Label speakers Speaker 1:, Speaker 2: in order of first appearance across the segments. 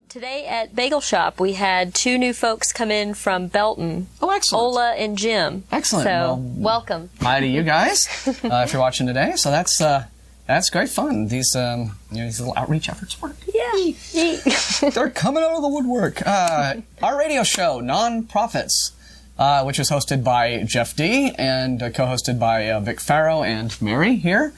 Speaker 1: Today at Bagel Shop, we had two new folks come in from Belton.
Speaker 2: Oh, excellent.
Speaker 1: Ola and Jim.
Speaker 2: Excellent.
Speaker 1: So, welcome.
Speaker 2: Hi to you guys, if you're watching today. So that's great fun. These little outreach efforts work.
Speaker 1: Yeah.
Speaker 2: They're coming out of the woodwork. Our radio show, Non-Profits, which is hosted by Jeff D. and co-hosted by Vic Farrow and Mary here,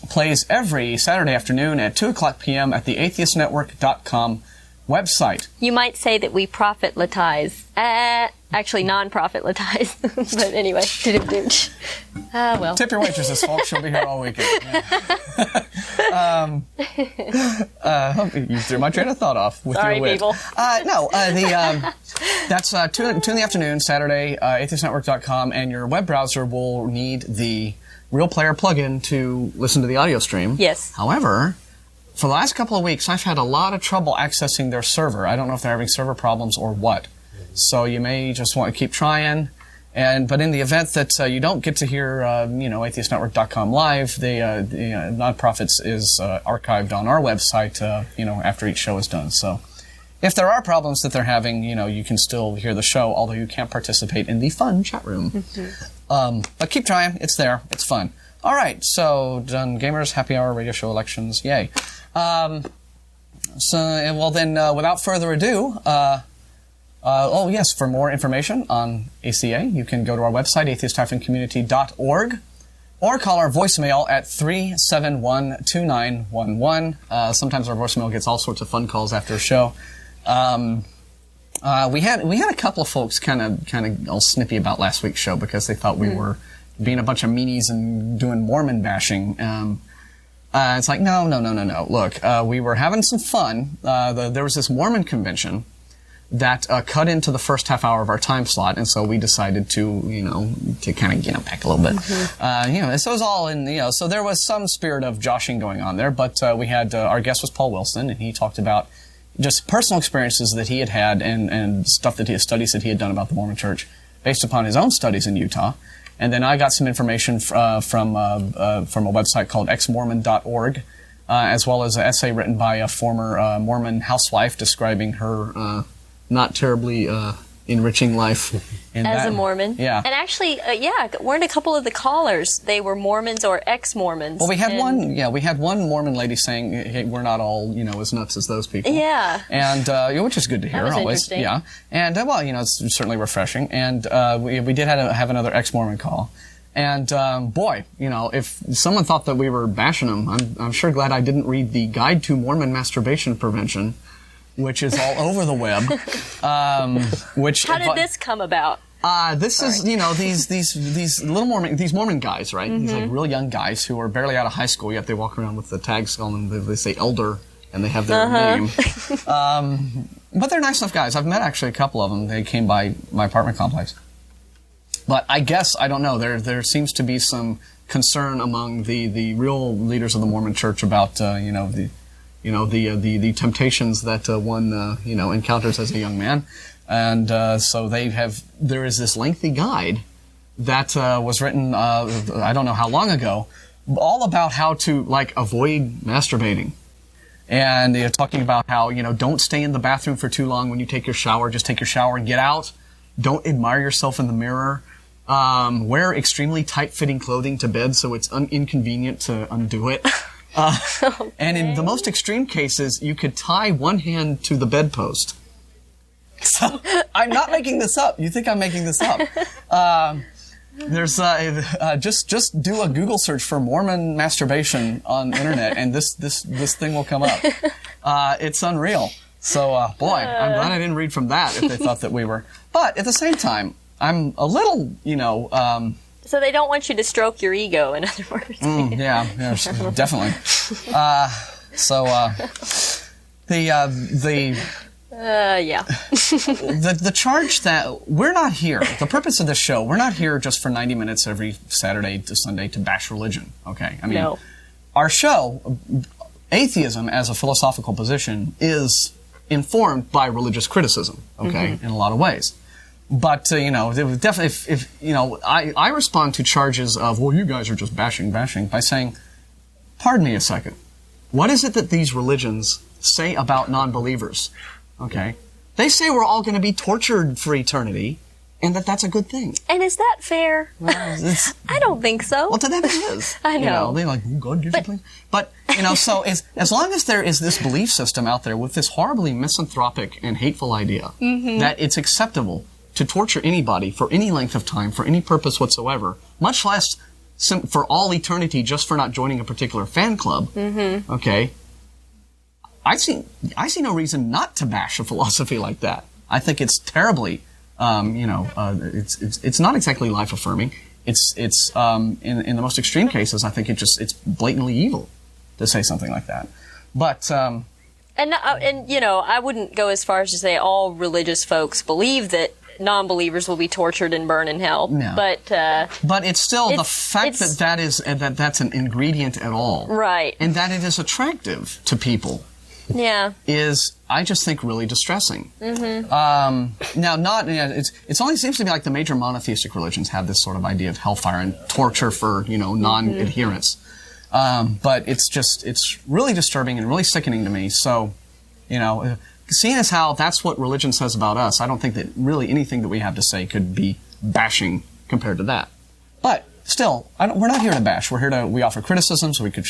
Speaker 2: plays every Saturday afternoon at 2 o'clock p.m. at the atheistnetwork.com website.
Speaker 1: You might say that we profit-latize. Actually, non-profit-latize. But anyway. Well.
Speaker 2: Tip your waitresses, folks. She'll be here all weekend. Yeah. You threw my train of thought off with
Speaker 1: Sorry,
Speaker 2: your wit.
Speaker 1: people.
Speaker 2: That's 2 in the afternoon, Saturday, atheistnetwork.com, and your web browser will need the Real Player plugin to listen to the audio stream.
Speaker 1: Yes.
Speaker 2: However, for the last couple of weeks, I've had a lot of trouble accessing their server. I don't know if they're having server problems or what. So you may just want to keep trying. But in the event that you don't get to hear, atheistnetwork.com live, the Non-Profits is archived on our website, after each show is done. So if there are problems that they're having, you can still hear the show, although you can't participate in the fun chat room. Mm-hmm. But keep trying. It's there. It's fun. All right. So done, gamers. Happy hour radio show elections. Yay. Without further ado, for more information on ACA, you can go to our website, atheist-community.org, or call our voicemail at 371-2911. Sometimes our voicemail gets all sorts of fun calls after a show. We had a couple of folks kind of all snippy about last week's show because they thought we were being a bunch of meanies and doing Mormon bashing. It's like, no. Look, we were having some fun. There was this Mormon convention that cut into the first half hour of our time slot, and so we decided to kind of get it back a little bit. Mm-hmm. So it was all in, so there was some spirit of joshing going on there, but we had, our guest was Paul Wilson, and he talked about just personal experiences that he had and stuff studies that he had done about the Mormon Church based upon his own studies in Utah. And then I got some information from a website called xmormon.org, as well as an essay written by a former Mormon housewife describing her not terribly enriching life
Speaker 1: as a Mormon.
Speaker 2: Yeah.
Speaker 1: And actually, weren't a couple of the callers, they were Mormons or ex-Mormons.
Speaker 2: Well, we had one Mormon lady saying, hey, we're not all, as nuts as those people.
Speaker 1: Yeah.
Speaker 2: And, which is good to hear,
Speaker 1: that was
Speaker 2: always.
Speaker 1: Interesting.
Speaker 2: Yeah. And, it's certainly refreshing. And, we did have another ex-Mormon call. And, if someone thought that we were bashing them, I'm sure glad I didn't read the Guide to Mormon Masturbation Prevention, which is all over the web. How
Speaker 1: did this come about?
Speaker 2: This is, these little Mormon guys, right? Mm-hmm. These like real young guys who are barely out of high school, yet they walk around with the tags on them. They say elder, and they have their name. But they're nice enough guys. I've met actually a couple of them. They came by my apartment complex. But I guess, I don't know, there seems to be some concern among the real leaders of the Mormon Church about, the temptations that one encounters as a young man, and so there is this lengthy guide that was written I don't know how long ago, all about how to avoid masturbating, and talking about how don't stay in the bathroom for too long when you take your shower. Just take your shower and get out. Don't admire yourself in the mirror. Wear extremely tight-fitting clothing to bed so it's inconvenient to undo it. And in the most extreme cases, you could tie one hand to the bedpost. So, I'm not making this up. You think I'm making this up. There's just do a Google search for Mormon masturbation on the internet, and this thing will come up. It's unreal. So, I'm glad I didn't read from that if they thought that we were. But at the same time, I'm a little,
Speaker 1: So they don't want you to stroke your ego, in other words.
Speaker 2: Yeah, definitely. The charge that we're not here, the purpose of this show, we're not here just for 90 minutes every Saturday to Sunday to bash religion, okay? I mean,
Speaker 1: no.
Speaker 2: Our show, atheism as a philosophical position, is informed by religious criticism, okay, in a lot of ways. But, definitely, I respond to charges of, well, you guys are just bashing, by saying, pardon me a second. What is it that these religions say about non-believers? Okay. They say we're all going to be tortured for eternity, and that's a good thing.
Speaker 1: And is that fair?
Speaker 2: Well,
Speaker 1: I don't think so.
Speaker 2: well, to them it is.
Speaker 1: I know.
Speaker 2: They're like, God, do something. But, so as long as there is this belief system out there with this horribly misanthropic and hateful idea that it's acceptable to torture anybody for any length of time, for any purpose whatsoever, much less for all eternity just for not joining a particular fan club, okay, I see no reason not to bash a philosophy like that. I think it's terribly, it's not exactly life affirming. It's in the most extreme cases, I think it's blatantly evil to say something like that. But
Speaker 1: and I wouldn't go as far as to say all religious folks believe that non-believers will be tortured and burn in hell.
Speaker 2: No. But it's still the fact that's an ingredient at all,
Speaker 1: right?
Speaker 2: And that it is attractive to people.
Speaker 1: Yeah.
Speaker 2: Is, I just think, really distressing. Now, it only seems to me like the major monotheistic religions have this sort of idea of hellfire and torture for, non-adherents. But it's really disturbing and really sickening to me. So, seeing as how that's what religion says about us, I don't think that really anything that we have to say could be bashing compared to that. But still, we're not here to bash. We're here we offer criticisms. We try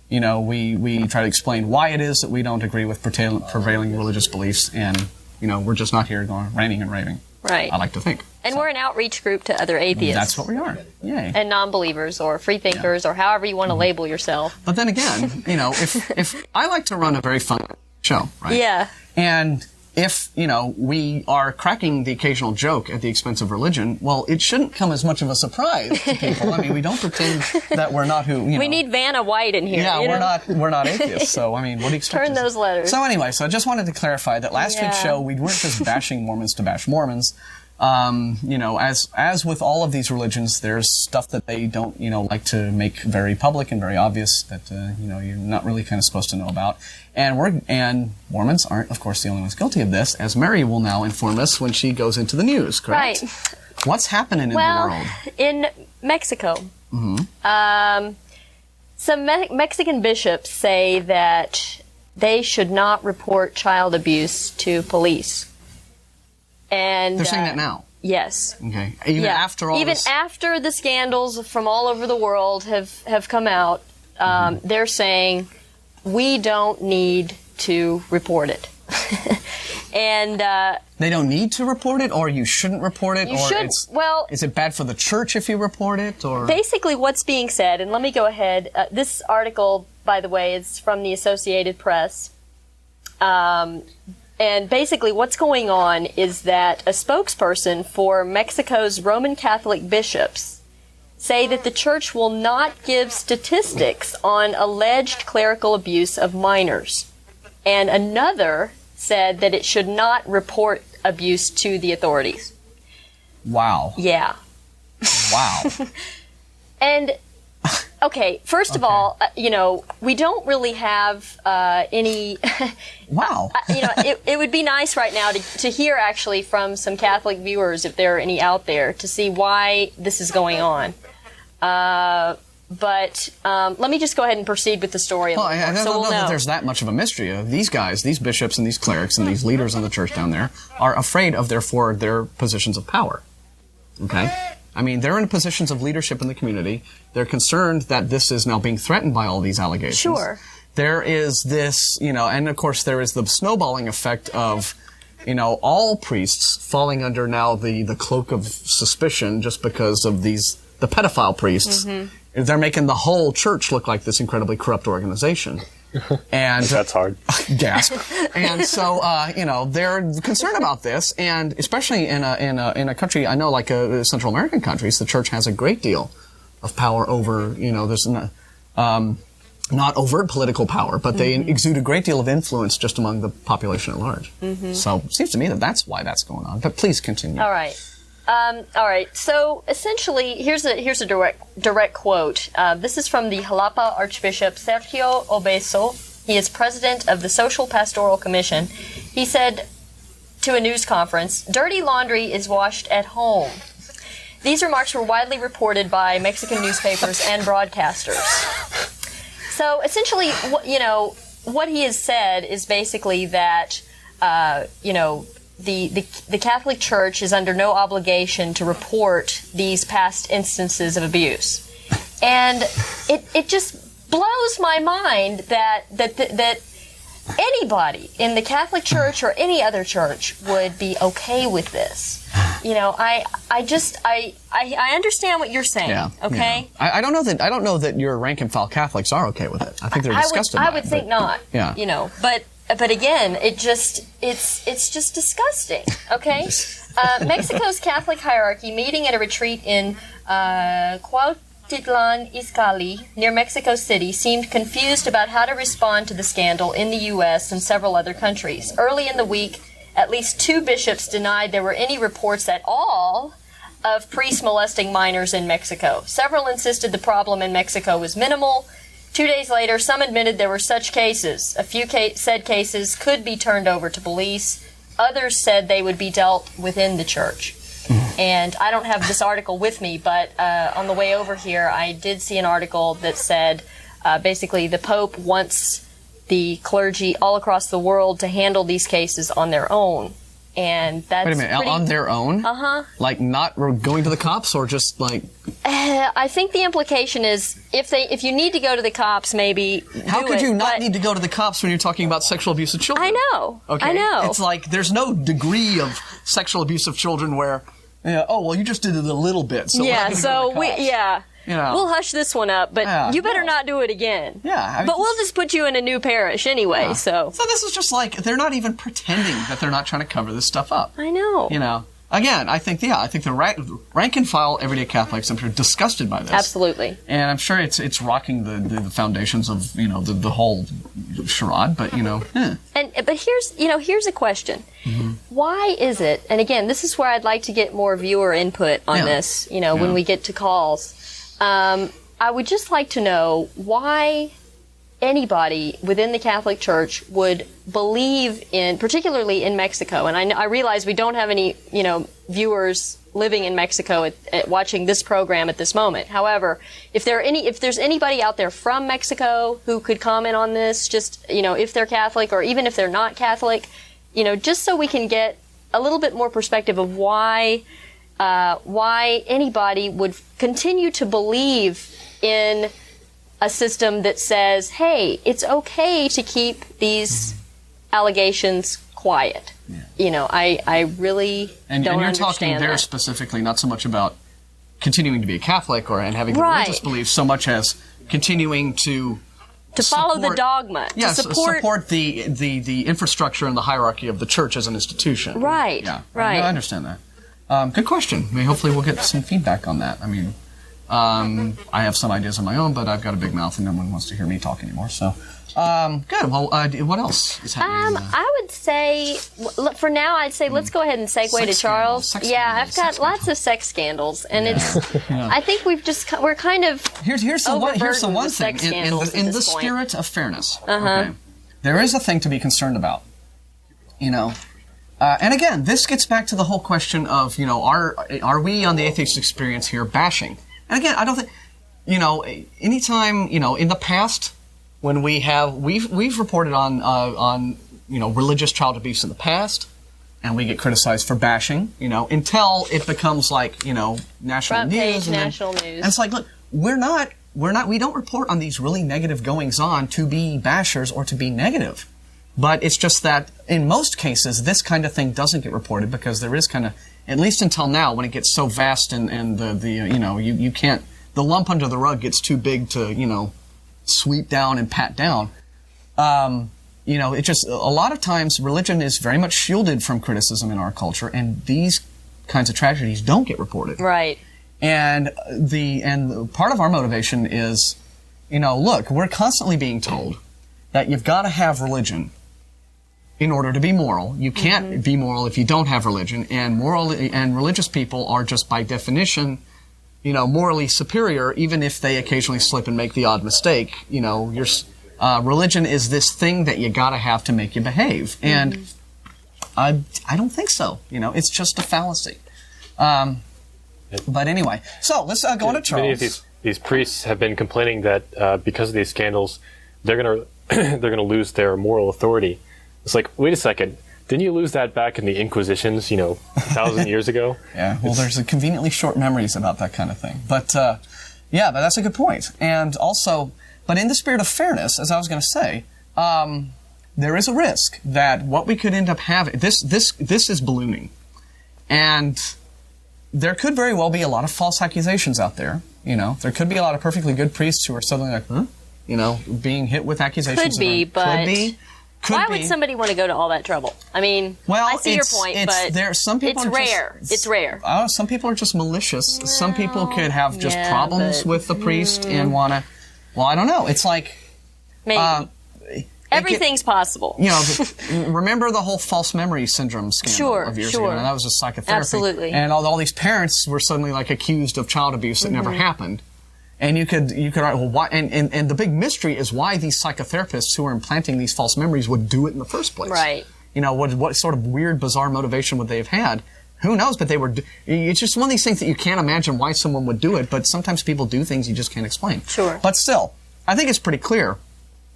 Speaker 2: to explain why it is that we don't agree with prevailing religious beliefs, and, we're just not here going ranting and raving.
Speaker 1: Right.
Speaker 2: I like to think.
Speaker 1: And we're an outreach group to other atheists.
Speaker 2: That's what we are. Yay.
Speaker 1: And non-believers or freethinkers or however you want to label yourself.
Speaker 2: But then again, if I like to run a very fun show, right?
Speaker 1: Yeah.
Speaker 2: And if, we are cracking the occasional joke at the expense of religion, well, it shouldn't come as much of a surprise to people. I mean, we don't pretend that we're not who,
Speaker 1: We need Vanna White in here.
Speaker 2: Yeah, we're not atheists. So, what do you expect?
Speaker 1: Turn those letters.
Speaker 2: So anyway, I just wanted to clarify that last week's show, we weren't just bashing Mormons to bash Mormons. As with all of these religions, there's stuff that they don't, like to make very public and very obvious that, you're not really kind of supposed to know about. And Mormons aren't, of course, the only ones guilty of this, as Mary will now inform us when she goes into the news, correct?
Speaker 1: Right.
Speaker 2: What's happening in the world?
Speaker 1: In Mexico, some Mexican bishops say that they should not report child abuse to police. And
Speaker 2: they're saying that now?
Speaker 1: Yes.
Speaker 2: Okay. Even
Speaker 1: after the scandals from all over the world have come out, they're saying we don't need to report it. And
Speaker 2: they don't need to report it, or you shouldn't report it, is it bad for the church if you report it, or
Speaker 1: basically what's being said? And let me go ahead. This article, by the way, is from the Associated Press. And basically what's going on is that a spokesperson for Mexico's Roman Catholic bishops say that the church will not give statistics on alleged clerical abuse of minors. And another said that it should not report abuse to the authorities.
Speaker 2: Wow.
Speaker 1: Yeah.
Speaker 2: Wow.
Speaker 1: And, okay, first of all, we don't really have any...
Speaker 2: Wow.
Speaker 1: It would be nice right now to hear actually from some Catholic viewers, if there are any out there, to see why this is going on. But let me just go ahead and proceed with the story.
Speaker 2: Well, I don't know that there's that much of a mystery. These guys, these bishops and these clerics and these leaders in the church down there are afraid of, therefore, their positions of power. Okay? I mean, they're in positions of leadership in the community. They're concerned that this is now being threatened by all these allegations.
Speaker 1: Sure.
Speaker 2: There is this, and of course there is the snowballing effect of, all priests falling under now the cloak of suspicion just because of the pedophile priests. They're making the whole church look like this incredibly corrupt organization. And
Speaker 3: that's hard.
Speaker 2: Gasp. And so, they're concerned about this, and especially in a country, I know, like Central American countries, the church has a great deal of power over, there's not overt political power, but they exude a great deal of influence just among the population at large. So it seems to me that that's why that's going on. But please continue.
Speaker 1: All right. So essentially, here's a direct quote. This is from the Jalapa Archbishop Sergio Obeso. He is president of the Social Pastoral Commission. He said to a news conference, "Dirty laundry is washed at home." These remarks were widely reported by Mexican newspapers and broadcasters. So essentially, what he has said is basically that, the Catholic Church is under no obligation to report these past instances of abuse. And it just blows my mind that anybody in the Catholic Church or any other church would be okay with this. I understand what you're saying. Yeah, okay.
Speaker 2: Yeah. I don't know that your rank and file Catholics are okay with it. I think they're disgusted.
Speaker 1: I would think not. Yeah. But again, it's just disgusting. Okay. Mexico's Catholic hierarchy meeting at a retreat in Cuautitlan Izcalli near Mexico City seemed confused about how to respond to the scandal in the U.S. and several other countries. Early in the week, at least 2 bishops denied there were any reports at all of priests molesting minors in Mexico. Several insisted the problem in Mexico was minimal. 2 days later, some admitted there were such cases. A few said cases could be turned over to police. Others said they would be dealt within the church. And I don't have this article with me, but on the way over here, I did see an article that said basically the Pope wants the clergy all across the world to handle these cases on their own. And that's
Speaker 2: Wait a minute, on their own?
Speaker 1: Uh-huh.
Speaker 2: Like not going to the cops or just like...
Speaker 1: I think the implication is if you need to go to the cops, maybe
Speaker 2: How could you not need to go to the cops when you're talking about sexual abuse of children?
Speaker 1: I know.
Speaker 2: Okay.
Speaker 1: I know.
Speaker 2: It's like there's no degree of sexual abuse of children where, you just did it a little bit. So
Speaker 1: we'll hush this one up, but you better not do it again.
Speaker 2: Yeah.
Speaker 1: But we'll just put you in a new parish anyway, So
Speaker 2: this is just like, they're not even pretending that they're not trying to cover this stuff up.
Speaker 1: I know.
Speaker 2: Again, I think the rank and file everyday Catholics, I'm sure, disgusted by this.
Speaker 1: Absolutely.
Speaker 2: And I'm sure it's rocking the foundations of, the whole charade, but,
Speaker 1: But here's a question. Mm-hmm. Why is it, and again, this is where I'd like to get more viewer input on this, when we get to calls. I would just like to know why anybody within the Catholic Church would believe in, particularly in Mexico, and I realize we don't have any, viewers living in Mexico at watching this program at this moment. However, if there's anybody out there from Mexico who could comment on this, just, if they're Catholic or even if they're not Catholic, just so we can get a little bit more perspective of why anybody would continue to believe in a system that says, hey, it's okay to keep these allegations quiet. Yeah. I really don't understand
Speaker 2: And you're talking there specifically not so much about continuing to be a Catholic and having religious beliefs, so much as continuing to
Speaker 1: follow the dogma.
Speaker 2: Yes,
Speaker 1: to support
Speaker 2: the infrastructure and the hierarchy of the church as an institution.
Speaker 1: Right.
Speaker 2: Yeah.
Speaker 1: Right.
Speaker 2: I understand that. Good question. Hopefully we'll get some feedback on that. I have some ideas of my own, but I've got a big mouth and no one wants to hear me talk anymore. So, good. Well, what else is happening?
Speaker 1: I would say, for now, let's go ahead and segue to Charles. I've got lots of sex scandals, and it's. I think we're kind of. Here's the one thing.
Speaker 2: In the spirit of fairness, okay, there is a thing to be concerned about. And again, this gets back to the whole question of, are we on the Atheist Experience here bashing? And again, I don't think, anytime, in the past, when we've reported on religious child abuse in the past, and we get criticized for bashing, until it becomes like, national news.
Speaker 1: National news.
Speaker 2: And it's like, look, we don't report on these really negative goings on to be bashers or to be negative. But it's just that in most cases, this kind of thing doesn't get reported because there is kind of, at least until now, when it gets so vast and you can't, the lump under the rug gets too big to, sweep down and pat down. It just, a lot of times religion is very much shielded from criticism in our culture, and these kinds of tragedies don't get reported.
Speaker 1: Right.
Speaker 2: And part of our motivation is, look, we're constantly being told that you've got to have religion in order to be moral. You can't be moral if you don't have religion, and religious people are just by definition, morally superior, even if they occasionally slip and make the odd mistake. Religion is this thing that you gotta have to make you behave, and I don't think so. It's just a fallacy. But anyway, so let's go on to Charles.
Speaker 3: Many of these priests have been complaining that because of these scandals, they're gonna they're gonna lose their moral authority. It's like, wait a second, didn't you lose that back in the Inquisitions, 1,000 years ago?
Speaker 2: Yeah, well, there's conveniently short memories about that kind of thing. But yeah, but that's a good point. And also, but in the spirit of fairness, as I was going to say, there is a risk that what we could end up having, this is ballooning. And there could very well be a lot of false accusations out there. There could be a lot of perfectly good priests who are suddenly like, huh? Being hit with accusations.
Speaker 1: Could be, but
Speaker 2: could be.
Speaker 1: Why would somebody want to go to all that trouble? I mean, I see your point, but
Speaker 2: some people
Speaker 1: it's rare. It's rare.
Speaker 2: Some people are just malicious. Well, some people could have just problems with the priest and want to. Well, I don't know. It's like
Speaker 1: maybe everything's possible.
Speaker 2: Remember the whole false memory syndrome scandal of years ago? And that was just psychotherapy.
Speaker 1: Absolutely.
Speaker 2: And all these parents were suddenly like accused of child abuse that never happened. And you could write, well, why? And the big mystery is why these psychotherapists who are implanting these false memories would do it in the first place.
Speaker 1: Right.
Speaker 2: What sort of weird, bizarre motivation would they have had? Who knows? But they were. It's just one of these things that you can't imagine why someone would do it. But sometimes people do things you just can't explain.
Speaker 1: Sure.
Speaker 2: But still, I think it's pretty clear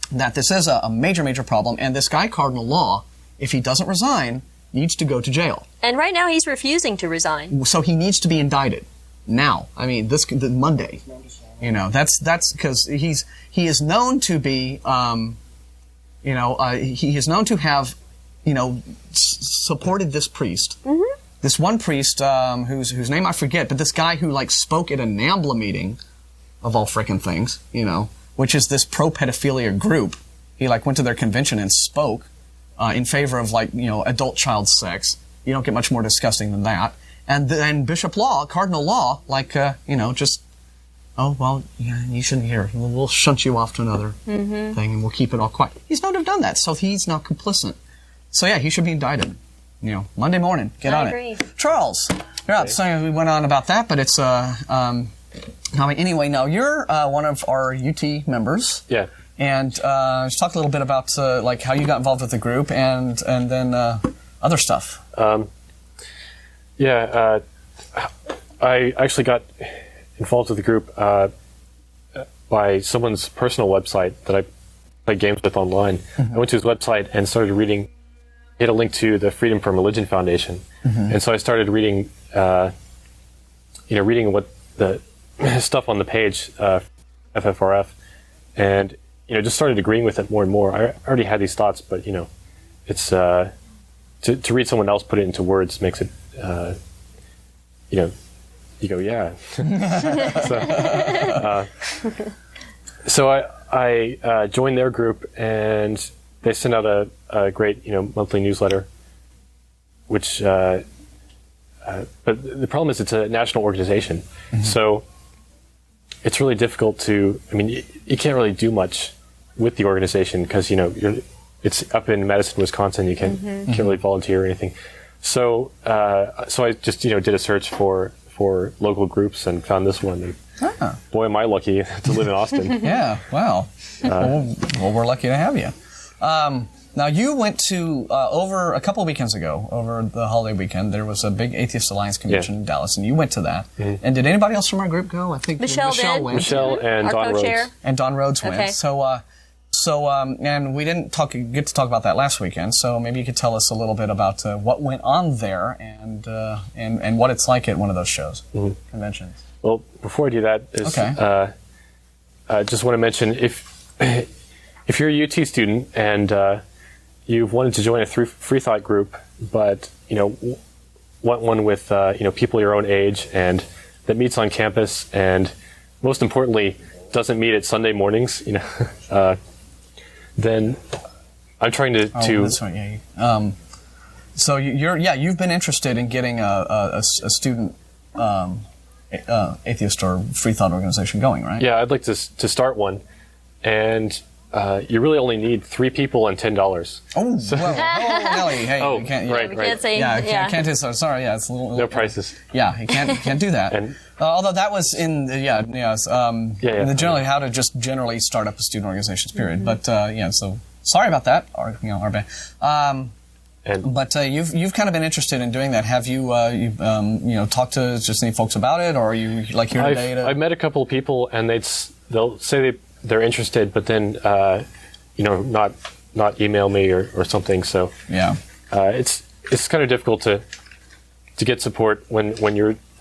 Speaker 2: that this is a major, major problem. And this guy, Cardinal Law, if he doesn't resign, needs to go to jail.
Speaker 1: And right now he's refusing to resign.
Speaker 2: So he needs to be indicted now. I mean, Monday. That's because he is known to be, he is known to have, supported this priest. Mm-hmm. This one priest, whose name I forget, but this guy who spoke at a NAMBLA meeting, of all frickin' things, which is this pro-pedophilia group. He went to their convention and spoke, in favor of adult child sex. You don't get much more disgusting than that. And then Bishop Law, Cardinal Law, just, oh, well, yeah, you shouldn't hear. We'll shunt you off to another thing, and we'll keep it all quiet. He's known to have done that, so he's now complicit. So, yeah, he should be indicted. Monday morning. Get on it. Charles. Yeah, so we went on about that, but it's, anyway, now you're one of our UT members.
Speaker 3: Yeah.
Speaker 2: And just talk a little bit about, how you got involved with the group and then other stuff.
Speaker 3: I actually got involved with the group by someone's personal website that I play games with online. Mm-hmm. I went to his website and started reading. He had a link to the Freedom from Religion Foundation, and so I started reading, reading what the stuff on the page, FFRF, and just started agreeing with it more and more. I already had these thoughts, but it's to read someone else put it into words makes it, you go, yeah. So I joined their group, and they sent out a great monthly newsletter, which but the problem is it's a national organization, so it's really difficult to. I mean, you can't really do much with the organization because it's up in Madison, Wisconsin. You can't really volunteer or anything. So so I just did a search for local groups and found this one. And boy, am I lucky to live in Austin.
Speaker 2: Yeah, wow. Well, we're lucky to have you. Now, you went to, over a couple of weekends ago, over the holiday weekend, there was a big Atheist Alliance convention in Dallas, and you went to that. Mm-hmm. And did anybody else from our group go? I think
Speaker 1: Michelle
Speaker 2: went.
Speaker 3: Michelle and Don Rhodes.
Speaker 2: And Don Rhodes went.
Speaker 1: Okay.
Speaker 2: So, and we didn't get to talk about that last weekend, so maybe you could tell us a little bit about what went on there and what it's like at one of those shows, conventions.
Speaker 3: Well, before I do that, I just want to mention if you're a UT student and you've wanted to join a free thought group, but want one with people your own age and that meets on campus and most importantly doesn't meet at Sunday mornings, then I'm trying to.
Speaker 2: That's right. Yeah. So you've been interested in getting a student atheist or free thought organization going, right?
Speaker 3: Yeah, I'd like to start one, and you really only need 3 people and $10.
Speaker 2: Oh, so, Nelly, hey,
Speaker 3: you can't, right.
Speaker 1: Can't say,
Speaker 2: can't do so. Sorry, it's a little.
Speaker 3: No prices.
Speaker 2: Yeah, you can't do that. And, although that was in generally how to just generally start up a student organizations period. But so sorry about that. Our bad. But you've kind of been interested in doing that. Have you talked to just any folks about it, or are you here today?
Speaker 3: I've met a couple of people, and they'll say they're interested, but then not email me or something. So
Speaker 2: Yeah.
Speaker 3: It's kind of difficult to get support when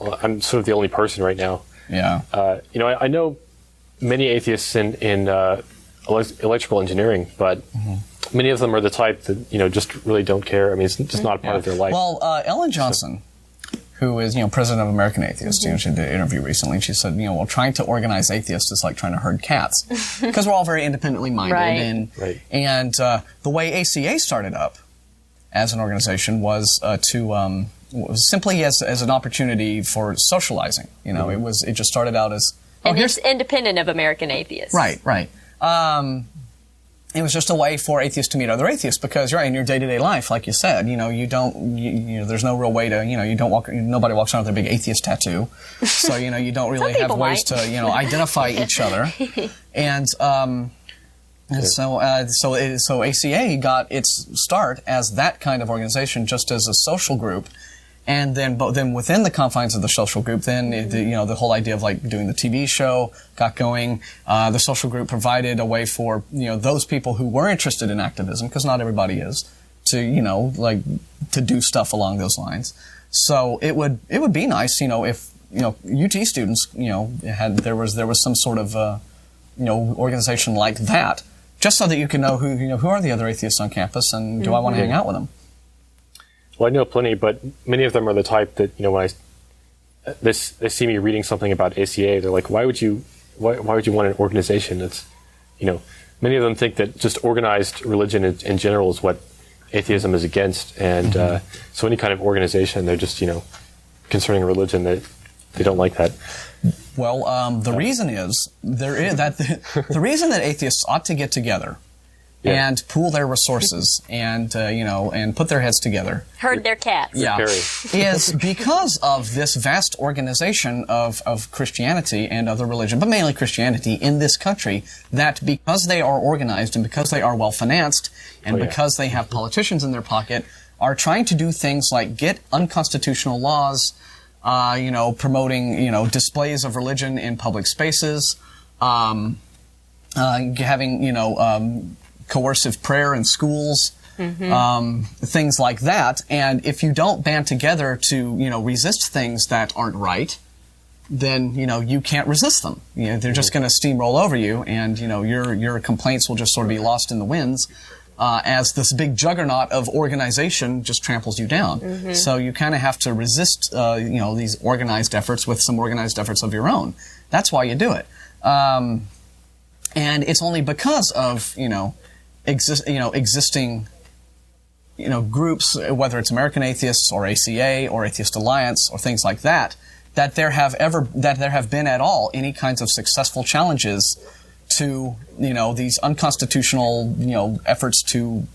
Speaker 3: I'm sort of the only person right now.
Speaker 2: Yeah.
Speaker 3: I know many atheists in electrical engineering, but many of them are the type that just really don't care. I mean, it's just not a part of their life.
Speaker 2: Well, Ellen Johnson, who is president of American Atheists, she did an interview recently, and she said, well, trying to organize atheists is like trying to herd cats because we're all very independently minded,
Speaker 1: Right.
Speaker 2: and the way ACA started up as an organization was was simply as an opportunity for socializing. It just started out as
Speaker 1: and it's independent of American Atheists.
Speaker 2: Right. It was just a way for atheists to meet other atheists because in your day-to-day life, like you said, you don't, there's no real way to, nobody walks around with a big atheist tattoo. So, you don't really have ways to, identify each other. And, so ACA got its start as that kind of organization, just as a social group. And then within the confines of the social group, then the whole idea of like doing the TV show got going. The social group provided a way for those people who were interested in activism, because not everybody is, to to do stuff along those lines. So it would be nice, if UT students there was some sort of organization like that, just so that you can know who are the other atheists on campus and do I want to hang out with them.
Speaker 3: Well, I know plenty, but many of them are the type that when they see me reading something about ACA, they're like, why would you want an organization that's many of them think that just organized religion in general is what atheism is against, and so any kind of organization, they're just concerning religion, that they don't like that.
Speaker 2: Well, the reason is the reason that atheists ought to get together and pool their resources and and put their heads together,
Speaker 1: herd their cats,
Speaker 2: is because of this vast organization of Christianity and other religion, but mainly Christianity in this country, that because they are organized and because they are well financed and because they have politicians in their pocket, are trying to do things like get unconstitutional laws, promoting displays of religion in public spaces, having coercive prayer in schools, things like that. And if you don't band together to, resist things that aren't right, then, you can't resist them. They're just going to steamroll over you, and, your complaints will just sort of be lost in the winds, as this big juggernaut of organization just tramples you down. So you kind of have to resist, these organized efforts with some organized efforts of your own. That's why you do it. And it's only because of, existing, groups, whether it's American Atheists or ACA or Atheist Alliance or things like that, that there have been at all any kinds of successful challenges to, these unconstitutional, efforts to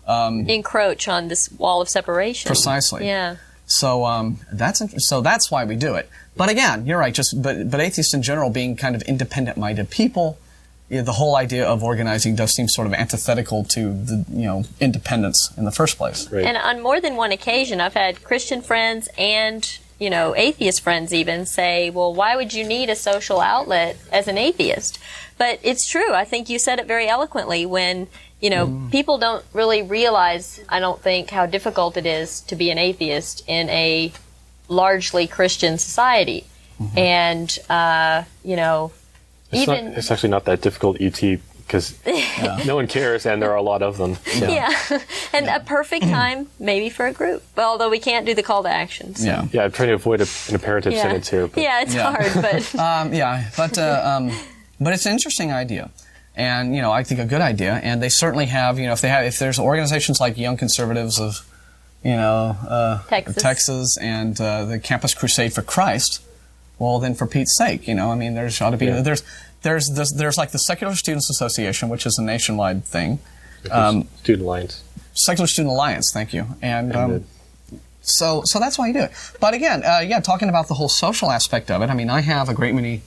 Speaker 1: encroach on this wall of separation.
Speaker 2: Precisely.
Speaker 1: Yeah.
Speaker 2: So that's why we do it. But again, you're right. But atheists in general, being kind of independent-minded people, the whole idea of organizing does seem sort of antithetical to the independence in the first place.
Speaker 3: Right.
Speaker 1: And on more than one occasion, I've had Christian friends and atheist friends even say, well, why would you need a social outlet as an atheist? But it's true. I think you said it very eloquently when, people don't really realize, I don't think, how difficult it is to be an atheist in a largely Christian society. And,
Speaker 3: it's actually not that difficult at UT because no one cares and there are a lot of them. So.
Speaker 1: Yeah. And a perfect time maybe for a group. Well, although we can't do the call to action. So.
Speaker 2: Yeah.
Speaker 3: Yeah, I'm trying to avoid an imperative sentence here. But.
Speaker 1: Yeah, it's hard, but...
Speaker 2: but it's an interesting idea. And, I think a good idea. And they certainly have, if there's organizations like Young Conservatives of, Texas and the Campus Crusade for Christ, well, then for Pete's sake, there's ought to be, there's like the Secular Students Association, which is a nationwide thing.
Speaker 3: Student Alliance.
Speaker 2: Secular Student Alliance, thank you. And so that's why you do it. But again, talking about the whole social aspect of it, I have a great many,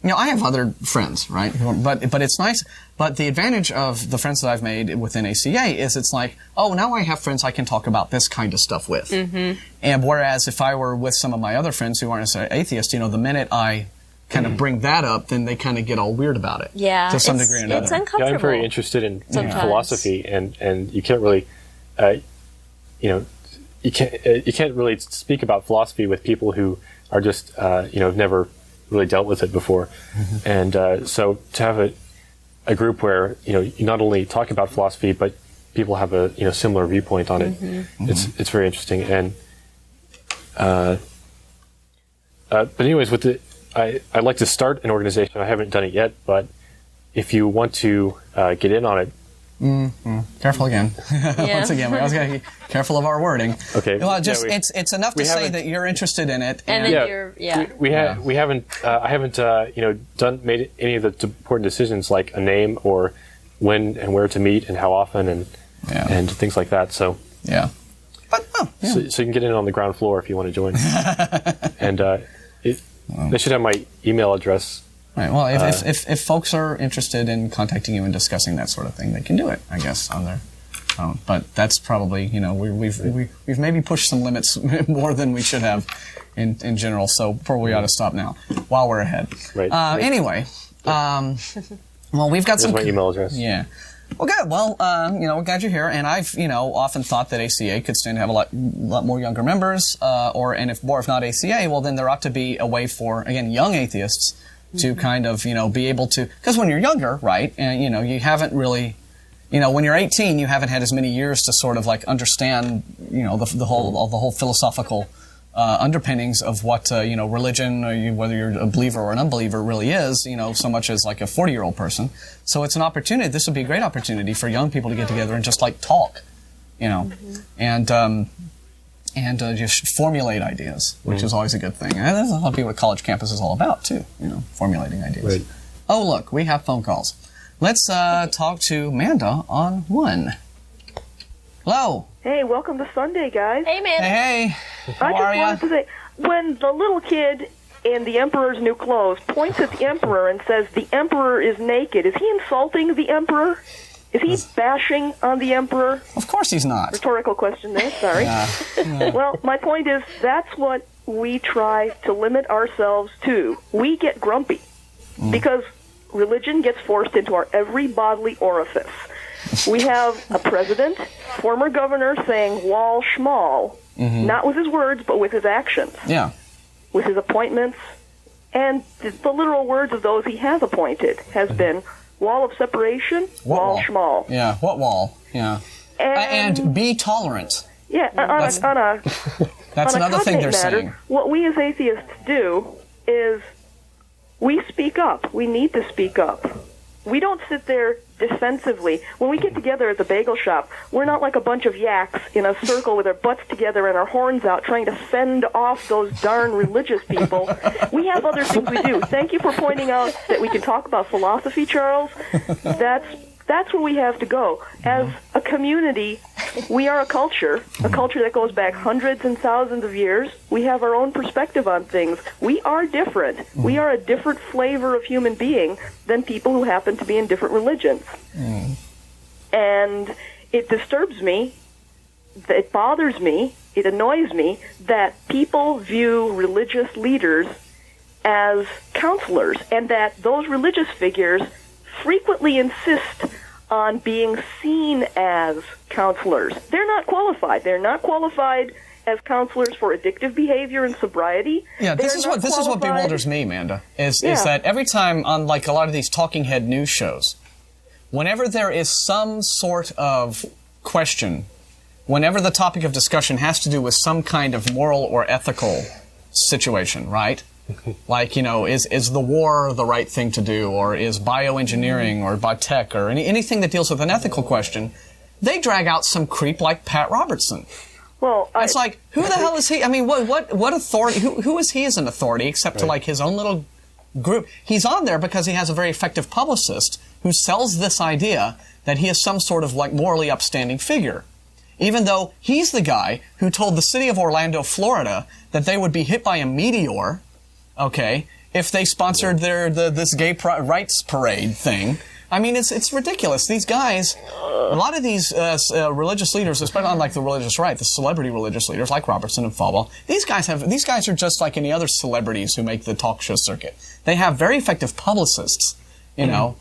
Speaker 2: I have other friends, right? But it's nice. But the advantage of the friends that I've made within ACA is it's like, oh, now I have friends I can talk about this kind of stuff with. And whereas if I were with some of my other friends who aren't necessarily atheists, the minute I kind of bring that up, then they kind of get all weird about it.
Speaker 1: Yeah,
Speaker 2: to some degree or another.
Speaker 1: It's uncomfortable.
Speaker 3: Yeah, I'm very interested in
Speaker 1: sometimes.
Speaker 3: philosophy, and you can't really, you can't really speak about philosophy with people who are just have never really dealt with it before, and so to have a group where you not only talk about philosophy, but people have a similar viewpoint on it. It's very interesting, and but anyways, I'd like to start an organization. I haven't done it yet, but if you want to get in on it.
Speaker 2: Careful again.
Speaker 1: Yeah.
Speaker 2: Once again, we always got to be careful of our wording.
Speaker 3: Okay.
Speaker 2: Well, it's enough to say that you're interested in it.
Speaker 1: And then
Speaker 3: we haven't I haven't made any of the important decisions like a name or when and where to meet and how often and things like that. So
Speaker 2: yeah. But
Speaker 3: so you can get in on the ground floor if you want to join. And they should have my email address.
Speaker 2: Right. Well, if folks are interested in contacting you and discussing that sort of thing, they can do it, I guess, on their own. But that's probably, we've maybe pushed some limits more than we should have in general. So probably ought to stop now while we're ahead.
Speaker 3: Right.
Speaker 2: Anyway, well, we've got
Speaker 3: Here's my email address.
Speaker 2: Yeah. Well, good. Well, we're glad you're here, and I've, often thought that ACA could stand to have a lot more younger members, and if not ACA, well, then there ought to be a way for, again, young atheists to kind of, be able to, because when you're younger, right, and, you haven't really, when you're 18, you haven't had as many years to sort of like understand, the whole philosophical underpinnings of what, religion, or whether you're a believer or an unbeliever really is, so much as like a 40-year-old person. So it's an opportunity. This would be a great opportunity for young people to get together and just like talk, and just formulate ideas, which is always a good thing. And that's a lot of what college campus is all about, too, formulating ideas.
Speaker 3: Right.
Speaker 2: Oh, look, we have phone calls. Let's talk to Manda on one. Hello.
Speaker 4: Hey, welcome to Sunday, guys.
Speaker 1: Hey, man.
Speaker 2: Hey. How
Speaker 4: I just
Speaker 2: are ya?
Speaker 4: wanted to say, when the little kid in the Emperor's New Clothes points at the Emperor and says, the Emperor is naked, is he insulting the Emperor? Is he bashing on the Emperor?
Speaker 2: Of course he's not.
Speaker 4: Rhetorical question there, sorry. Well, my point is, that's what we try to limit ourselves to. We get grumpy because religion gets forced into our every bodily orifice. We have a president, former governor, saying wall schmall, not with his words, but with his actions.
Speaker 2: Yeah.
Speaker 4: With his appointments, and the literal words of those he has appointed has been wall of separation, wall schmall.
Speaker 2: Yeah, what wall? Yeah. And be tolerant.
Speaker 4: Yeah,
Speaker 2: That's another thing they're saying.
Speaker 4: What we as atheists do is we speak up. We need to speak up. We don't sit there defensively. When we get together at the bagel shop, we're not like a bunch of yaks in a circle with our butts together and our horns out trying to fend off those darn religious people. We have other things we do. Thank you for pointing out that we can talk about philosophy, Charles. That's where we have to go. As a community, we are a culture that goes back hundreds and thousands of years. We have our own perspective on things. We are different. We are a different flavor of human being than people who happen to be in different religions. And it disturbs me, it bothers me, it annoys me that people view religious leaders as counselors, and that those religious figures frequently insist on being seen as counselors. They're not qualified. They're not qualified as counselors for addictive behavior and sobriety.
Speaker 2: Yeah, this is what bewilders me, Manda, is that every time on like a lot of these talking head news shows, whenever there is some sort of question, whenever the topic of discussion has to do with some kind of moral or ethical situation, right? Like, is the war the right thing to do, or is bioengineering or biotech or anything that deals with an ethical question, they drag out some creep like Pat Robertson.
Speaker 4: Well,
Speaker 2: it's like, who the hell is he? I mean, what authority? Who is he as an authority except to like his own little group? He's on there because he has a very effective publicist who sells this idea that he is some sort of like morally upstanding figure, even though he's the guy who told the city of Orlando, Florida, that they would be hit by a meteor. Okay, if they sponsored this gay rights parade thing, I mean, it's ridiculous. These guys, a lot of these religious leaders, especially on like the religious right, the celebrity religious leaders like Robertson and Falwell, these guys are just like any other celebrities who make the talk show circuit. They have very effective publicists, you know,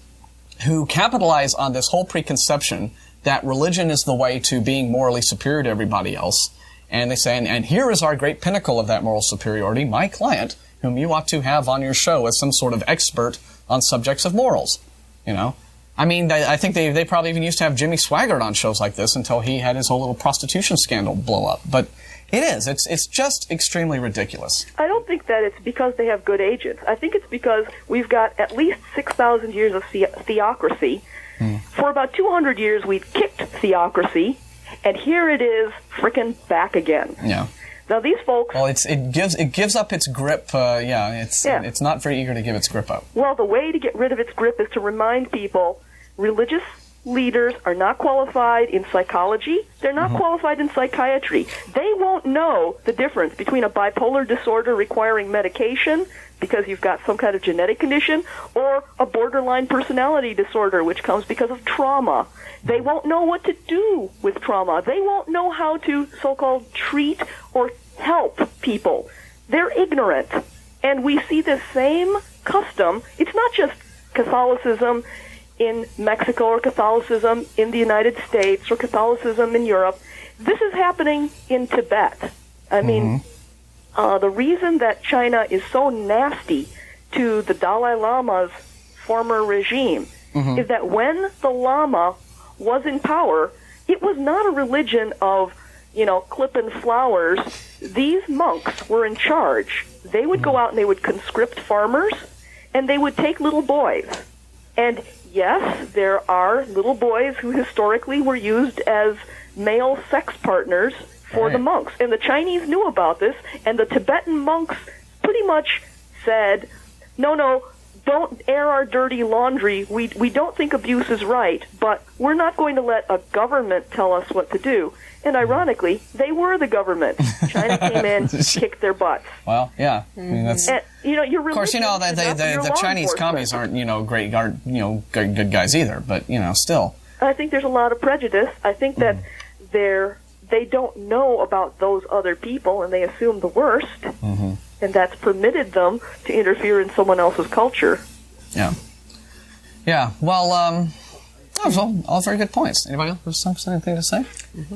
Speaker 2: who capitalize on this whole preconception that religion is the way to being morally superior to everybody else. And they say, and here is our great pinnacle of that moral superiority, my client, whom you ought to have on your show as some sort of expert on subjects of morals. You know, I mean, I think they probably even used to have Jimmy Swaggart on shows like this until he had his whole little prostitution scandal blow up. But it's just extremely ridiculous.
Speaker 4: I don't think that it's because they have good agents. I think it's because we've got at least 6,000 years of theocracy. For about 200 years, we've kicked theocracy, and here it is, frickin' back again.
Speaker 2: Yeah.
Speaker 4: Now these folks.
Speaker 2: Well, it gives up its grip. It's not very eager to give its grip up.
Speaker 4: Well, the way to get rid of its grip is to remind people religious leaders are not qualified in psychology. They're not qualified in psychiatry. They won't know the difference between a bipolar disorder requiring medication because you've got some kind of genetic condition or a borderline personality disorder which comes because of trauma. They won't know what to do with trauma. They won't know how to so-called treat or help people. They're ignorant. And we see the same custom. It's not just Catholicism in Mexico or Catholicism in the United States or Catholicism in Europe. This is happening in Tibet. I mean, the reason that China is so nasty to the Dalai Lama's former regime is that when the Lama was in power, it was not a religion of, clipping flowers. These monks were in charge. They would go out and they would conscript farmers, and they would take little boys. And yes, there are little boys who historically were used as male sex partners for the monks. And the Chinese knew about this, and the Tibetan monks pretty much said, no, don't air our dirty laundry. We don't think abuse is right, but we're not going to let a government tell us what to do. And ironically, they were the government. China came in, kicked their butts.
Speaker 2: Well, yeah. I mean, that's...
Speaker 4: And, your
Speaker 2: of course, the Chinese commies aren't, great, good guys either, but, still.
Speaker 4: I think there's a lot of prejudice. I think that they don't know about those other people, and they assume the worst, and that's permitted them to interfere in someone else's culture.
Speaker 2: Yeah. Yeah, well, all very good points. Anybody else have anything to say?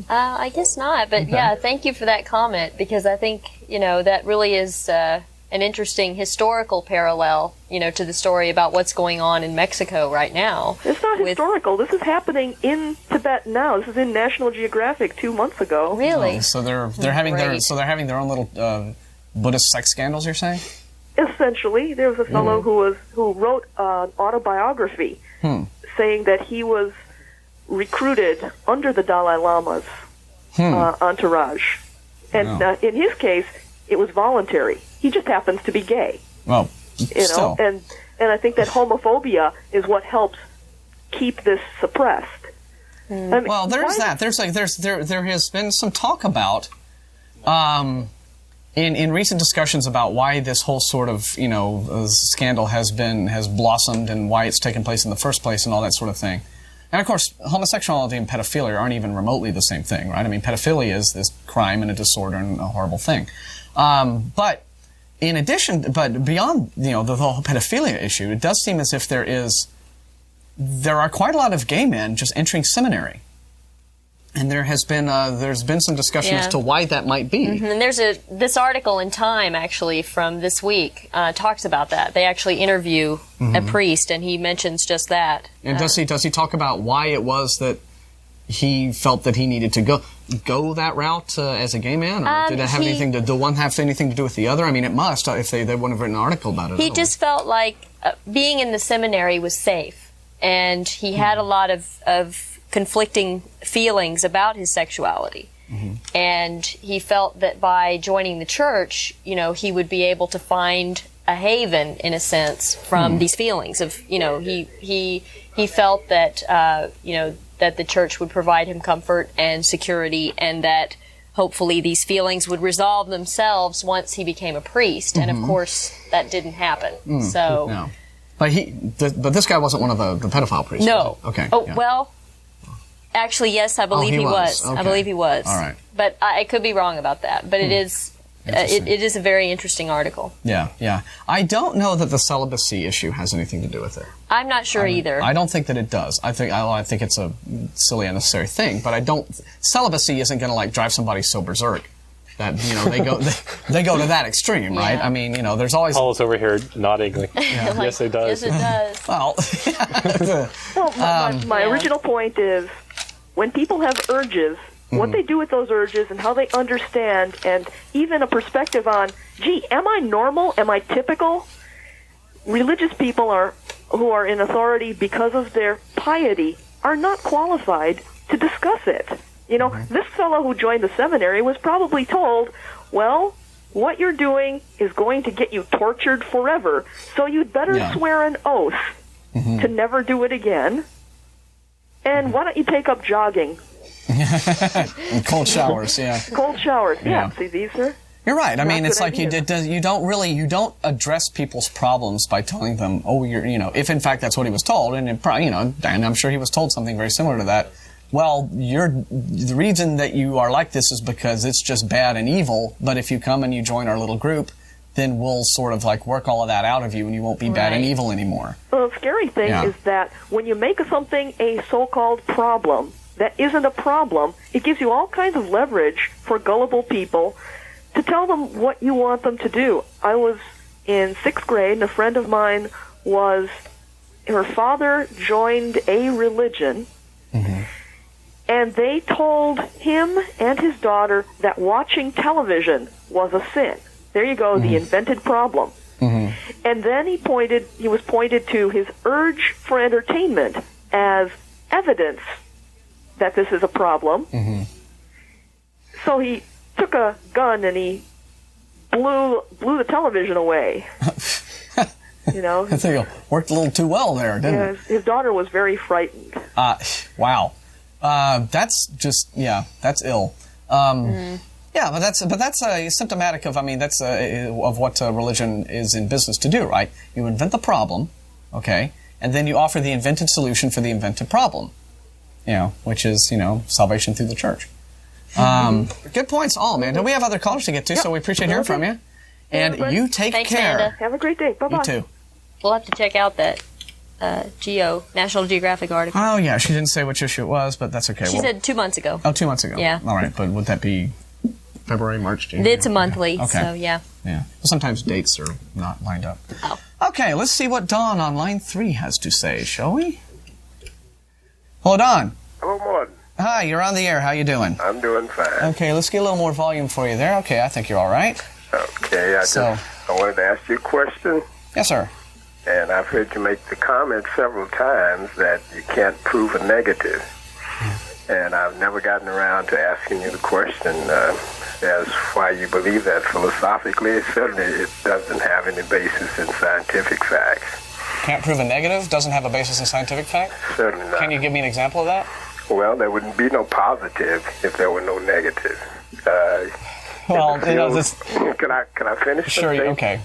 Speaker 1: I guess not, but yeah, thank you for that comment, because I think, that really is an interesting historical parallel, to the story about what's going on in Mexico right now.
Speaker 4: It's not historical. This is happening in Tibet now. This is in National Geographic 2 months ago.
Speaker 1: Really?
Speaker 2: Oh, so they're having their own little Buddhist sex scandals, you're saying?
Speaker 4: Essentially, there was a fellow who wrote an autobiography saying that he was recruited under the Dalai Lama's entourage. And in his case, it was voluntary. He just happens to be gay.
Speaker 2: Well,
Speaker 4: still. And I think that homophobia is what helps keep this suppressed. I mean,
Speaker 2: well, there's that. There has been some talk about in recent discussions about why this whole sort of scandal has blossomed and why it's taken place in the first place and all that sort of thing. And of course, homosexuality and pedophilia aren't even remotely the same thing, right? I mean, pedophilia is this crime and a disorder and a horrible thing. But in addition, beyond the whole pedophilia issue, it does seem as if there are quite a lot of gay men just entering seminary. And there's been some discussion as to why that might be.
Speaker 1: And there's this article in Time, actually, from this week, talks about that. They actually interview a priest, and he mentions just that.
Speaker 2: And does he talk about why it was that he felt that he needed to go that route as a gay man, or did it have anything to do? One have anything to do with the other? I mean, it must if they wouldn't have written an article about it.
Speaker 1: He just felt like being in the seminary was safe, and he had a lot of conflicting feelings about his sexuality. And he felt that by joining the church, he would be able to find a haven, in a sense, from these feelings of, he felt that, that the church would provide him comfort and security, and that hopefully these feelings would resolve themselves once he became a priest. And of course, that didn't happen.
Speaker 2: But but this guy wasn't one of the pedophile priests.
Speaker 1: No.
Speaker 2: Was he? Okay.
Speaker 1: Oh,
Speaker 2: yeah.
Speaker 1: well, actually, yes, I believe he was.
Speaker 2: Okay.
Speaker 1: I believe he was.
Speaker 2: All right.
Speaker 1: But I could be wrong about that. But it is it is a very interesting article.
Speaker 2: Yeah, yeah. I don't know that the celibacy issue has anything to do with it.
Speaker 1: I'm not sure either.
Speaker 2: I don't think that it does. I think it's a silly, unnecessary thing. But celibacy isn't going to like drive somebody so berserk that they go to that extreme, right?
Speaker 1: Yeah.
Speaker 2: I mean, there's always
Speaker 3: Paul's over here nodding like,
Speaker 1: Like,
Speaker 3: yes, it does.
Speaker 1: Yes, it does.
Speaker 2: well.
Speaker 4: Well, my
Speaker 1: Yeah.
Speaker 4: original point is when people have urges, what they do with those urges and how they understand, and even a perspective on, gee, am I normal? Am I typical? Religious people who are in authority because of their piety are not qualified to discuss it. This fellow who joined the seminary was probably told, well, what you're doing is going to get you tortured forever, so you'd better swear an oath to never do it again. And why don't you take up jogging?
Speaker 2: And cold showers, yeah.
Speaker 4: Cold showers,
Speaker 2: Yeah.
Speaker 4: See, these are...
Speaker 2: You're right. I mean, it's
Speaker 4: good
Speaker 2: like you don't address people's problems by telling them, oh, if in fact that's what he was told, and and I'm sure he was told something very similar to that. Well, the reason that you are like this is because it's just bad and evil. But if you come and you join our little group, then we'll sort of like work all of that out of you, and you won't be bad and evil anymore.
Speaker 4: Well, the scary thing is that when you make something a so-called problem that isn't a problem, it gives you all kinds of leverage for gullible people to tell them what you want them to do. I was in 6th grade, and a friend of mine her father joined a religion, and they told him and his daughter that watching television was a sin. There you go, the invented problem. And then he was pointed to his urge for entertainment as evidence that this is a problem. So he took a gun and he blew the television away.
Speaker 2: I think it worked a little too well there, didn't it?
Speaker 4: His daughter was very frightened.
Speaker 2: Wow. That's ill. Yeah, but that's symptomatic of, of what religion is in business to do, right? You invent the problem, okay, and then you offer the invented solution for the invented problem, which is, salvation through the church. Good points all, man. And we have other callers to get to, so we appreciate hearing from you. And you take
Speaker 1: Thanks,
Speaker 2: care.
Speaker 1: Manda.
Speaker 4: Have a great day. Bye-bye.
Speaker 2: You too.
Speaker 1: We'll have to check out that National Geographic article.
Speaker 2: Oh, yeah, she didn't say which issue it was, but that's okay.
Speaker 1: She said 2 months ago.
Speaker 2: Oh, 2 months ago.
Speaker 1: Yeah.
Speaker 2: All right, but would that be February, March, January?
Speaker 1: It's a monthly,
Speaker 2: okay.
Speaker 1: so yeah.
Speaker 2: Yeah. Sometimes dates are not lined up.
Speaker 1: Oh.
Speaker 2: Okay, let's see what Don on line 3 has to say, shall we? Hello, Don.
Speaker 5: Hello, Morton.
Speaker 2: Hi, you're on the air. How you doing?
Speaker 5: I'm doing fine.
Speaker 2: Okay, let's get a little more volume for you there. Okay, I think you're all right.
Speaker 5: Okay, I wanted to ask you a question.
Speaker 2: Yes, sir.
Speaker 5: And I've heard you make the comment several times that you can't prove a negative. And I've never gotten around to asking you the question as why you believe that philosophically. Certainly it doesn't have any basis in scientific facts.
Speaker 2: Can't prove a negative? Doesn't have a basis in scientific fact?
Speaker 5: Certainly not.
Speaker 2: Can you give me an example of that?
Speaker 5: Well, there wouldn't be no positive if there were no negative.
Speaker 2: Well, this...
Speaker 5: Can I finish?
Speaker 2: Sure, okay.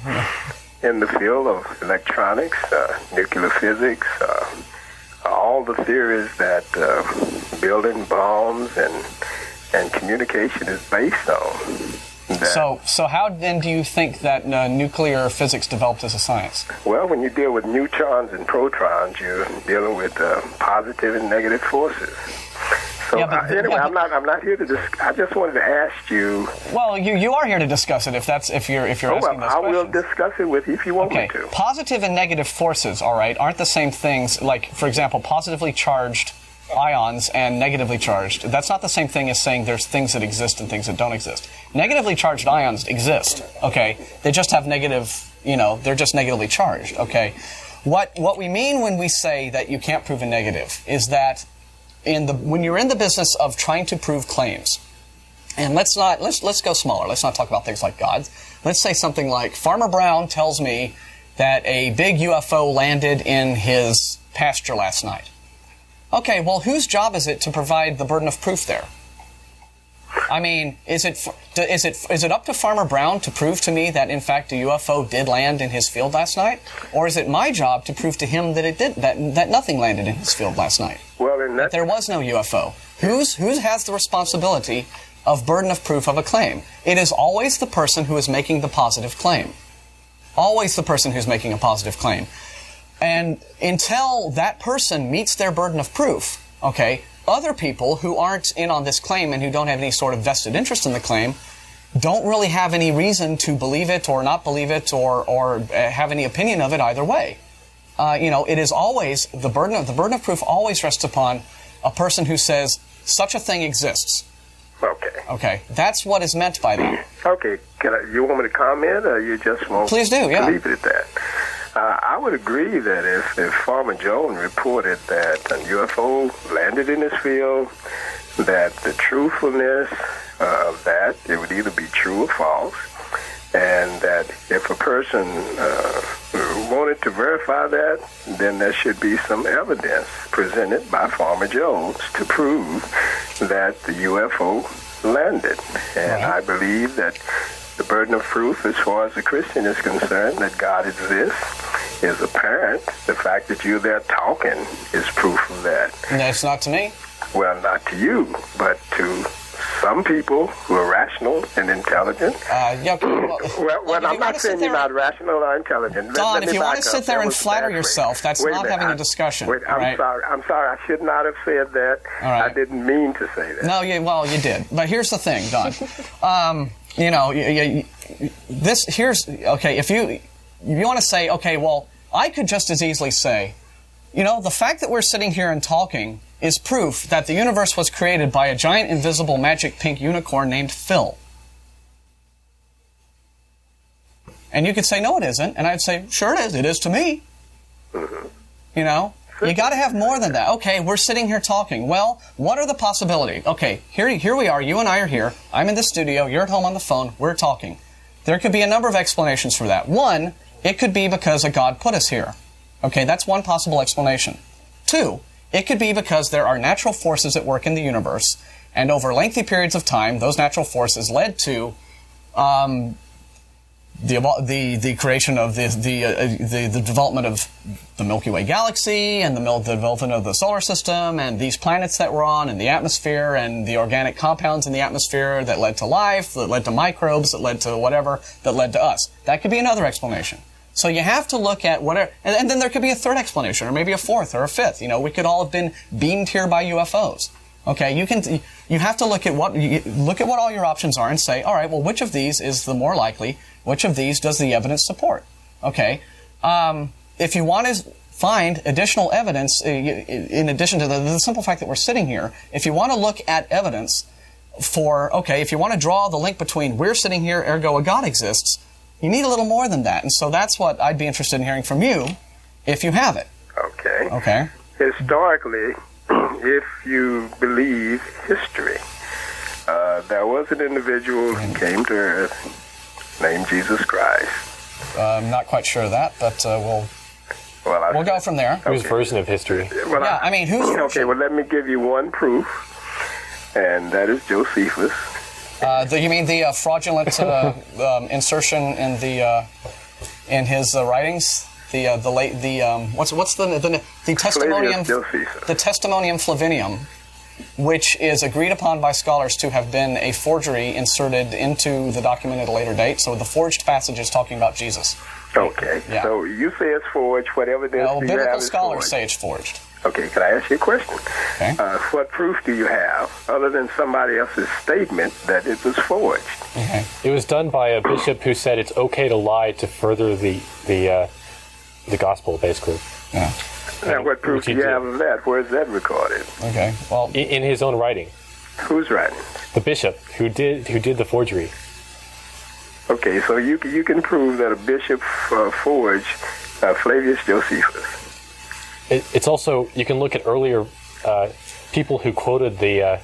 Speaker 5: In the field of electronics, nuclear physics, all the theories that building bombs and communication is based on.
Speaker 2: So how then do you think that nuclear physics developed as a science?
Speaker 5: Well, when you deal with neutrons and protons, you're dealing with positive and negative forces. So anyway, I'm not here to discuss. I just wanted to ask you.
Speaker 2: Well, you are here to discuss it if you're asking those questions.
Speaker 5: I will discuss it with you if you want me to.
Speaker 2: Positive and negative forces, all right, aren't the same things. Like, for example, positively charged ions and negatively charged. That's not the same thing as saying there's things that exist and things that don't exist. Negatively charged ions exist, okay? They just have negative, they're just negatively charged, okay? What we mean when we say that you can't prove a negative is that when you're in the business of trying to prove claims, and let's go smaller. Let's not talk about things like God. Let's say something like Farmer Brown tells me that a big UFO landed in his pasture last night. Okay, well, whose job is it to provide the burden of proof there? I mean, is it up to Farmer Brown to prove to me that in fact a UFO did land in his field last night, or is it my job to prove to him that it did that nothing landed in his field last night?
Speaker 5: Well, in
Speaker 2: that there was no UFO. Who has the responsibility of burden of proof of a claim? It is always the person who is making the positive claim. Always the person who's making a positive claim. And until that person meets their burden of proof, okay, other people who aren't in on this claim and who don't have any sort of vested interest in the claim don't really have any reason to believe it or not believe it or have any opinion of it either way. It is always the burden of proof always rests upon a person who says such a thing exists. Okay, that's what is meant by that.
Speaker 5: Okay, you want me to comment, or you just want
Speaker 2: Please do, yeah.
Speaker 5: to leave it at that? I would agree that if Farmer Jones reported that a UFO landed in his field, that the truthfulness of that, it would either be true or false, and that if a person wanted to verify that, then there should be some evidence presented by Farmer Jones to prove that the UFO landed. And I believe that the burden of proof, as far as the Christian is concerned, that God exists, is apparent. The fact that you're there talking is proof of that.
Speaker 2: No, it's not to me.
Speaker 5: Well, not to you, but to some people who are rational and intelligent. Well, I'm not saying you're not rational or intelligent.
Speaker 2: Don, if you want to sit there and flatter yourself, that's not having a discussion.
Speaker 5: I'm sorry. I should not have said that.
Speaker 2: Right.
Speaker 5: I didn't mean to say that.
Speaker 2: No, you did. But here's the thing, Don. If you want to say, okay, well, I could just as easily say, the fact that we're sitting here and talking is proof that the universe was created by a giant invisible magic pink unicorn named Phil. And you could say, no, it isn't. And I'd say, sure it is. It is to me. Mm-hmm. You got to have more than that. Okay, we're sitting here talking. Well, what are the possibilities? Okay, here we are. You and I are here. I'm in the studio. You're at home on the phone. We're talking. There could be a number of explanations for that. One, it could be because a God put us here. Okay, that's one possible explanation. Two, it could be because there are natural forces at work in the universe, and over lengthy periods of time, those natural forces led to the creation of the development of the Milky Way galaxy and the development of the solar system and these planets that we're on and the atmosphere and the organic compounds in the atmosphere that led to life, that led to microbes, that led to whatever, that led to us. That could be another explanation. So you have to look at whatever, and then there could be a third explanation, or maybe a fourth or a fifth. We could all have been beamed here by UFOs. Okay, you have to look at what all your options are and say, all right, well, which of these is the more likely? Which of these does the evidence support? Okay, if you want to find additional evidence, in addition to the simple fact that we're sitting here, if you want to look at evidence if you want to draw the link between we're sitting here, ergo a God exists, you need a little more than that. And so that's what I'd be interested in hearing from you, if you have it. Okay.
Speaker 5: Historically, if you believe history, there was an individual who came to Earth named Jesus Christ.
Speaker 2: I'm not quite sure of that, but we'll go from there.
Speaker 3: Whose version of history?
Speaker 2: Whose version?
Speaker 5: Okay, well, let me give you one proof, and that is Josephus.
Speaker 2: You mean the fraudulent insertion in his writings? What's the Testimonium Flavinium, which is agreed upon by scholars to have been a forgery inserted into the document at a later date. So the forged passage is talking about Jesus.
Speaker 5: Okay. Yeah. So you say it's forged. What evidence do you have?
Speaker 2: Biblical scholars say it's forged.
Speaker 5: Okay, can I ask you a question?
Speaker 2: Okay.
Speaker 5: What proof do you have, other than somebody else's statement, that it was forged?
Speaker 2: Okay.
Speaker 3: It was done by a bishop who said it's okay to lie to further the gospel, basically.
Speaker 2: Yeah.
Speaker 5: Now, what proof do you have of that? Where is that recorded?
Speaker 2: Okay. Well,
Speaker 3: in his own writing.
Speaker 5: Whose writing?
Speaker 3: The bishop who did the forgery.
Speaker 5: Okay, so you can prove that a bishop forged Flavius Josephus.
Speaker 3: It's also, you can look at earlier people who quoted the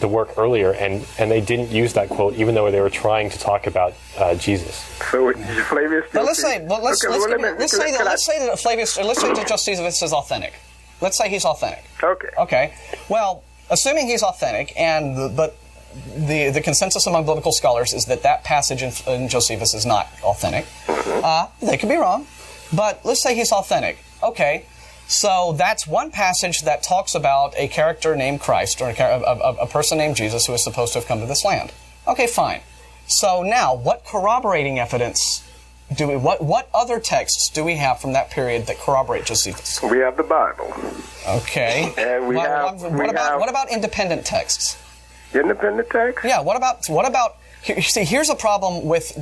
Speaker 3: work earlier, and they didn't use that quote, even though they were trying to talk about Jesus.
Speaker 5: So Flavius Josephus.
Speaker 2: Let's say that Josephus is authentic. Let's say he's authentic.
Speaker 5: Okay.
Speaker 2: Okay. Well, assuming he's authentic, but the consensus among biblical scholars is that passage in Josephus is not authentic. They could be wrong, but let's say he's authentic. Okay, so that's one passage that talks about a character named Christ, or a person named Jesus who is supposed to have come to this land. Okay, fine. So now, what corroborating evidence do we? What other texts do we have from that period that corroborate Josephus?
Speaker 5: We have the Bible.
Speaker 2: Okay.
Speaker 5: And
Speaker 2: what about independent texts?
Speaker 5: Independent texts?
Speaker 2: Yeah. What about? See, here's a problem with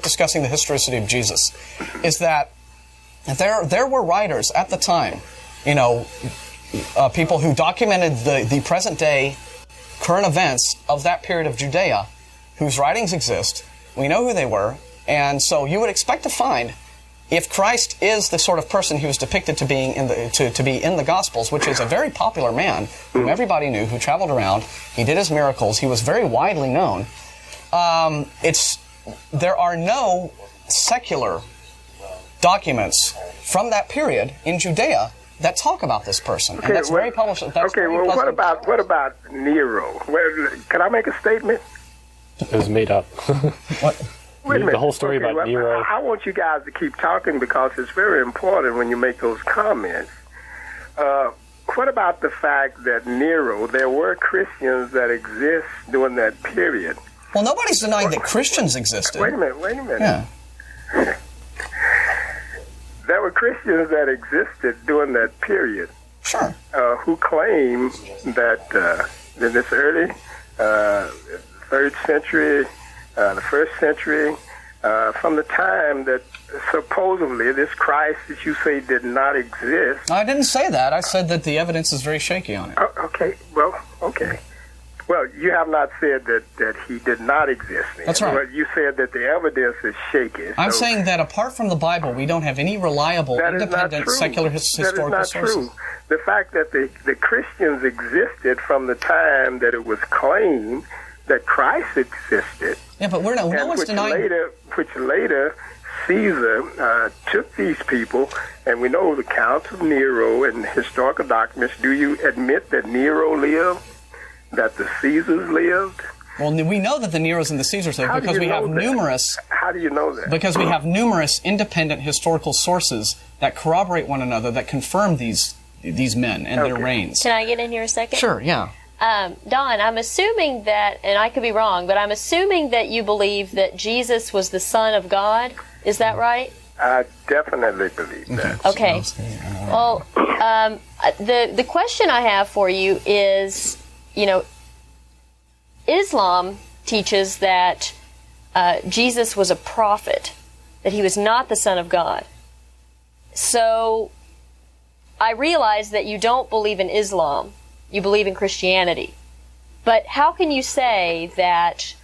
Speaker 2: discussing the historicity of Jesus, is that there were writers at the time, people who documented the present day current events of that period of Judea, whose writings exist. We know who they were. And so you would expect to find, if Christ is the sort of person he was depicted to be in the Gospels, which is a very popular man whom everybody knew, who traveled around, he did his miracles, he was very widely known. There are no secular documents from that period in Judea that talk about this person, and that's very published.
Speaker 5: What about Nero? Can I make a statement?
Speaker 3: It was made up.
Speaker 2: What?
Speaker 5: Wait a minute.
Speaker 3: The whole story about Nero.
Speaker 5: I want you guys to keep talking because it's very important when you make those comments. What about the fact that Nero, there were Christians that exist during that period?
Speaker 2: Well, nobody's denying that Christians existed.
Speaker 5: Wait a minute.
Speaker 2: Yeah.
Speaker 5: There were Christians that existed during that period.
Speaker 2: Sure.
Speaker 5: Who claim that in this early 3rd century, the 1st century, from the time that supposedly this Christ that you say did not exist.
Speaker 2: I didn't say that. I said that the evidence is very shaky on it.
Speaker 5: Okay. Well, you have not said that he did not exist.
Speaker 2: That's right.
Speaker 5: But you said that the evidence is shaky.
Speaker 2: I'm saying that apart from the Bible, we don't have any reliable, independent, secular historical sources.
Speaker 5: That is not true. The fact that the Christians existed from the time that it was claimed that Christ existed.
Speaker 2: Yeah, but no one's denying.
Speaker 5: Which later Caesar took these people, and we know the accounts of Nero and historical documents. Do you admit that Nero lived? That the Caesars lived?
Speaker 2: Well, we know that the Neros and the Caesars lived because we have numerous.
Speaker 5: How do you know that?
Speaker 2: Because we have numerous independent historical sources that corroborate one another, that confirm these men and their reigns.
Speaker 1: Can I get in here a second?
Speaker 2: Sure. Yeah.
Speaker 1: Don, I'm assuming that, and I could be wrong, but I'm assuming that you believe that Jesus was the Son of God. Is that right?
Speaker 5: I definitely believe that.
Speaker 1: Okay. Well, the question I have for you is, Islam teaches that Jesus was a prophet, that he was not the Son of God. So I realize that you don't believe in Islam. You believe in Christianity. But how can you say that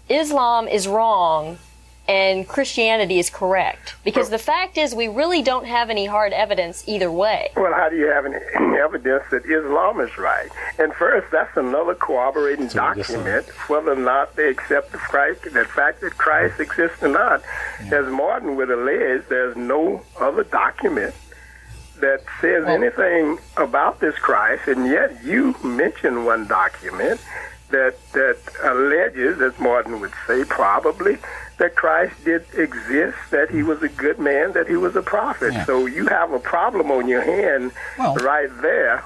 Speaker 1: Islam is wrong and Christianity is correct? Because the fact is we really don't have any hard evidence either way.
Speaker 5: Well, how do you have any evidence that Islam is right? And first, that's another corroborating document, whether or not they accept the fact that Christ exists or not. As Martin would allege, there's no other document that says anything about this Christ, and yet you mention one document that alleges, as Martin would say, probably, that Christ did exist, that he was a good man, that he was a prophet. Yeah. So you have a problem on your hand right there.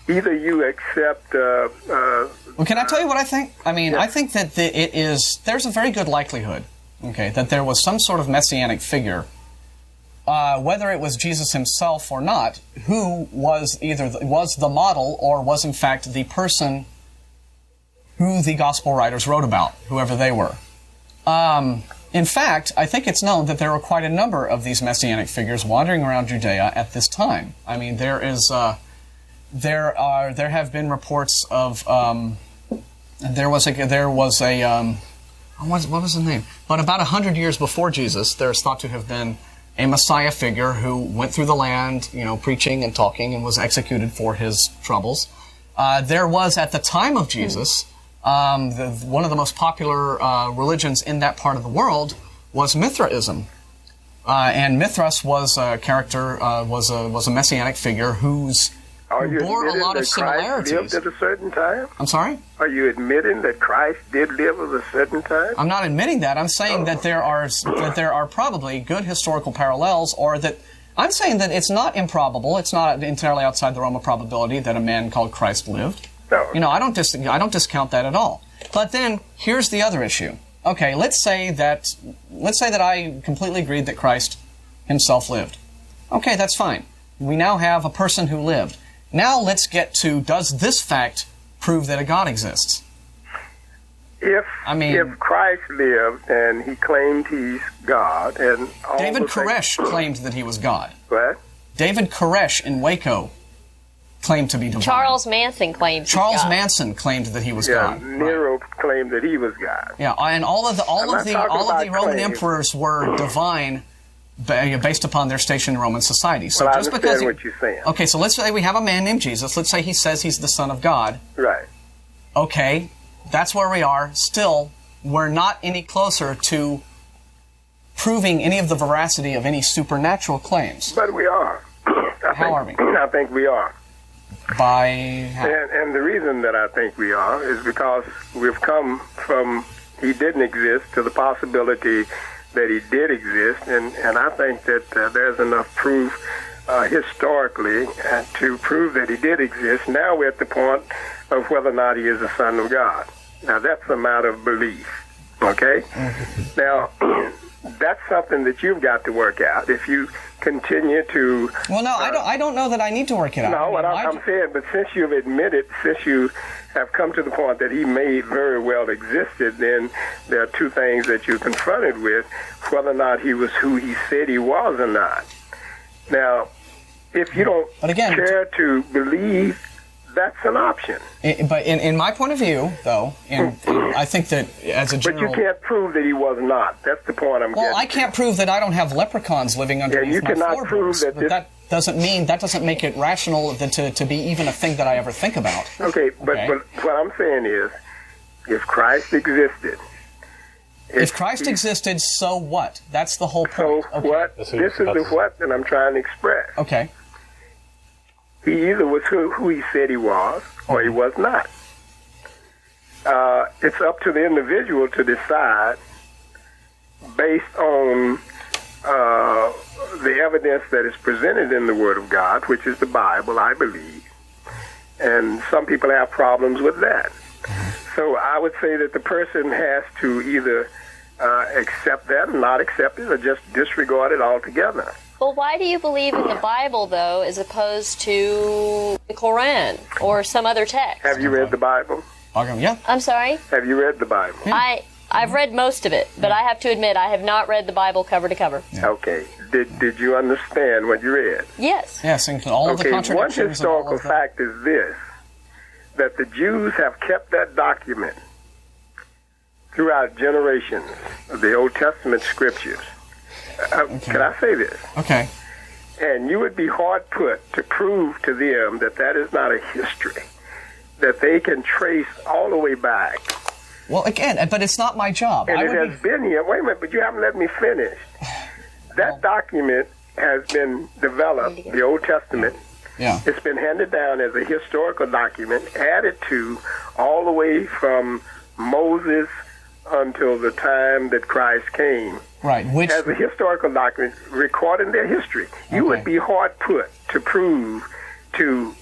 Speaker 5: Either you accept... well,
Speaker 2: can I tell you what I think? I mean, I think that there's a very good likelihood, that there was some sort of messianic figure, whether it was Jesus himself or not, who was was the model or was in fact the person who the gospel writers wrote about, whoever they were. In fact, I think it's known that there were quite a number of these messianic figures wandering around Judea at this time. I mean, there have been reports of what was his name? But about 100 years before Jesus, there's thought to have been a Messiah figure who went through the land, preaching and talking, and was executed for his troubles. There was, at the time of Jesus, one of the most popular religions in that part of the world was Mithraism. And Mithras was a character, was a messianic figure whose
Speaker 5: Are
Speaker 2: who
Speaker 5: you
Speaker 2: bore a
Speaker 5: admitting
Speaker 2: lot of
Speaker 5: that Christ lived
Speaker 2: similarities.
Speaker 5: at a certain time?
Speaker 2: I'm sorry?
Speaker 5: Are you admitting that Christ did live at a certain time?
Speaker 2: I'm not admitting that. I'm saying that there are probably good historical parallels, or that I'm saying that it's not improbable. It's not entirely outside the realm of probability that a man called Christ lived.
Speaker 5: No.
Speaker 2: You know, I don't discount that at all. But then here's the other issue. Okay, let's say that I completely agreed that Christ himself lived. Okay, that's fine. We now have a person who lived. Now let's get to, does this fact prove that a God exists?
Speaker 5: If Christ lived and he claimed he's God, and all
Speaker 2: David Koresh claimed that he was God.
Speaker 5: What?
Speaker 2: David Koresh in Waco claimed to be divine.
Speaker 1: Charles Manson claimed
Speaker 2: Charles Manson claimed that he was God.
Speaker 5: Nero claimed that he was God.
Speaker 2: Yeah, and all of the Roman emperors were divine based upon their station in Roman society. So
Speaker 5: well,
Speaker 2: just
Speaker 5: I
Speaker 2: because
Speaker 5: understand what you're saying.
Speaker 2: Okay, so let's say we have a man named Jesus. Let's say he says he's the Son of God.
Speaker 5: Right.
Speaker 2: Okay, that's where we are. Still, we're not any closer to proving any of the veracity of any supernatural claims.
Speaker 5: But we are.
Speaker 2: How are we?
Speaker 5: I think we are.
Speaker 2: By how?
Speaker 5: And the reason that I think we are is because we've come from he didn't exist to the possibility that he did exist, and I think that there's enough proof historically to prove that he did exist. Now we're at the point of whether or not he is the Son of God. Now that's a matter of belief, okay? Now, that's something that you've got to work out. If you continue to...
Speaker 2: Well, no, I don't know that I need to work it out.
Speaker 5: No, what I'm saying, but since you've admitted, since you have come to the point that he may very well existed, then there are two things that you're confronted with, whether or not he was who he said he was or not. Now, if you don't care to believe, that's an option.
Speaker 2: But in my point of view, though, and I think that as a general...
Speaker 5: But you can't prove that he was not. That's the point I'm getting.
Speaker 2: Well, I can't prove that I don't have leprechauns living underneath my floorboards. But that doesn't make it rational to be even a thing that I ever think about.
Speaker 5: Okay, but what I'm saying is, if Christ existed...
Speaker 2: If Christ existed, so what? That's the whole point.
Speaker 5: So what? This is the what that I'm trying to express.
Speaker 2: Okay.
Speaker 5: He either was who he said he was, or he was not. It's up to the individual to decide based on the evidence that is presented in the Word of God, which is the Bible, I believe. And some people have problems with that. So I would say that the person has to either accept that and not accept it, or just disregard it altogether.
Speaker 1: Well, why do you believe in the Bible, though, as opposed to the Quran or some other text?
Speaker 5: Have you read the Bible?
Speaker 2: Yeah.
Speaker 1: I'm sorry?
Speaker 5: Have you read the Bible?
Speaker 1: Yeah. I've read most of it, but I have to admit I have not read the Bible cover to cover.
Speaker 2: Yeah.
Speaker 5: Okay. Did you understand what you read?
Speaker 1: Yes.
Speaker 2: Yes, and all of the contradictions.
Speaker 5: One historical fact is this, that the Jews have kept that document throughout generations of the Old Testament scriptures. Can I say this?
Speaker 2: Okay.
Speaker 5: And you would be hard put to prove to them that that is not a history that they can trace all the way back.
Speaker 2: Well, again, but it's not my job.
Speaker 5: And it has been here. Wait a minute, but you haven't let me finish. That document has been developed, the Old Testament.
Speaker 2: Yeah.
Speaker 5: It's been handed down as a historical document, added to all the way from Moses until the time that Christ came.
Speaker 2: Right. Which
Speaker 5: as a historical document recording their history. You would be hard put to prove to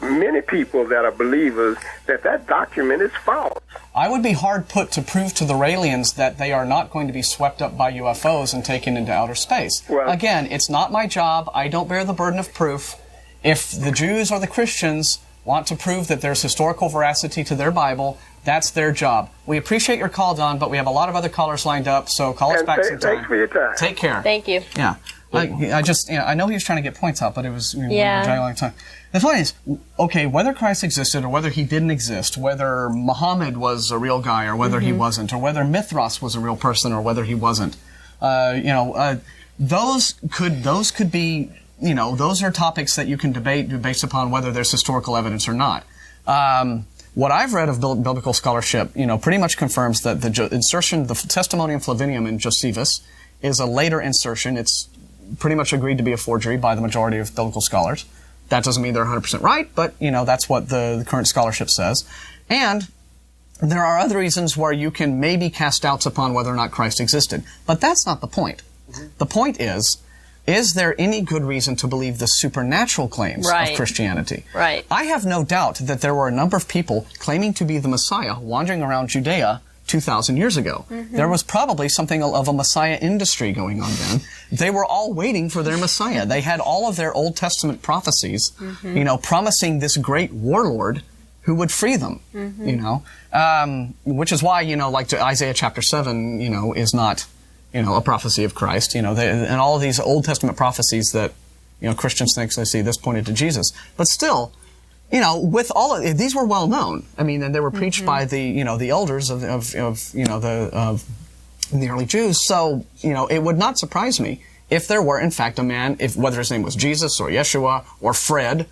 Speaker 5: many people that are believers that that document is false.
Speaker 2: I would be hard put to prove to the Raelians that they are not going to be swept up by UFOs and taken into outer space. Well, again, it's not my job. I don't bear the burden of proof. If the Jews or the Christians want to prove that there's historical veracity to their Bible, that's their job. We appreciate your call, Don, but we have a lot of other callers lined up, so call us back sometime.
Speaker 5: Thanks for your time.
Speaker 2: Take care.
Speaker 1: Thank you.
Speaker 2: Yeah. I just, I know he was trying to get points out, but it was a long time. The point is, okay, whether Christ existed or whether he didn't exist, whether Muhammad was a real guy or whether he wasn't, or whether Mithras was a real person or whether he wasn't, those could be, those are topics that you can debate based upon whether there's historical evidence or not. What I've read of biblical scholarship, pretty much confirms that the insertion, the Testimonium Flavinium in Josephus, is a later insertion. It's pretty much agreed to be a forgery by the majority of biblical scholars. That doesn't mean they're 100% right, but, that's what the current scholarship says. And there are other reasons where you can maybe cast doubts upon whether or not Christ existed. But that's not the point. The point is there any good reason to believe the supernatural claims of Christianity?
Speaker 1: Right.
Speaker 2: I have no doubt that there were a number of people claiming to be the Messiah wandering around Judea 2,000 years ago. There was probably something of a Messiah industry going on then. They were all waiting for their Messiah. They had all of their Old Testament prophecies, promising this great warlord who would free them, which is why, like Isaiah chapter 7, is not, a prophecy of Christ, and all of these Old Testament prophecies that, Christians think they see this pointed to Jesus. But still, with all of these were well known. I mean, and they were preached by the, the elders of the early Jews. So, it would not surprise me if there were, in fact, a man, whether his name was Jesus or Yeshua or Fred,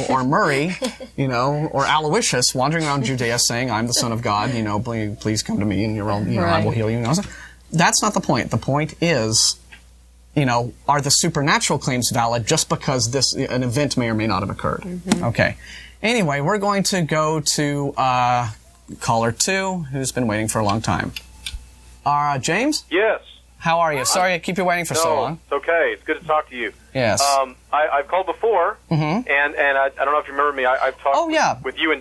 Speaker 2: or Murray, or Aloysius wandering around Judea saying, I'm the Son of God, please come to me and I will heal you. That's not the point. The point is, are the supernatural claims valid just because an event may or may not have occurred? Okay. Anyway, we're going to go to caller 2, who's been waiting for a long time. James?
Speaker 6: Yes.
Speaker 2: How are you? Sorry I keep you waiting for so long.
Speaker 6: It's okay. It's good to talk to you.
Speaker 2: Yes.
Speaker 6: I've called before, and I don't know if you remember me. I've talked with you and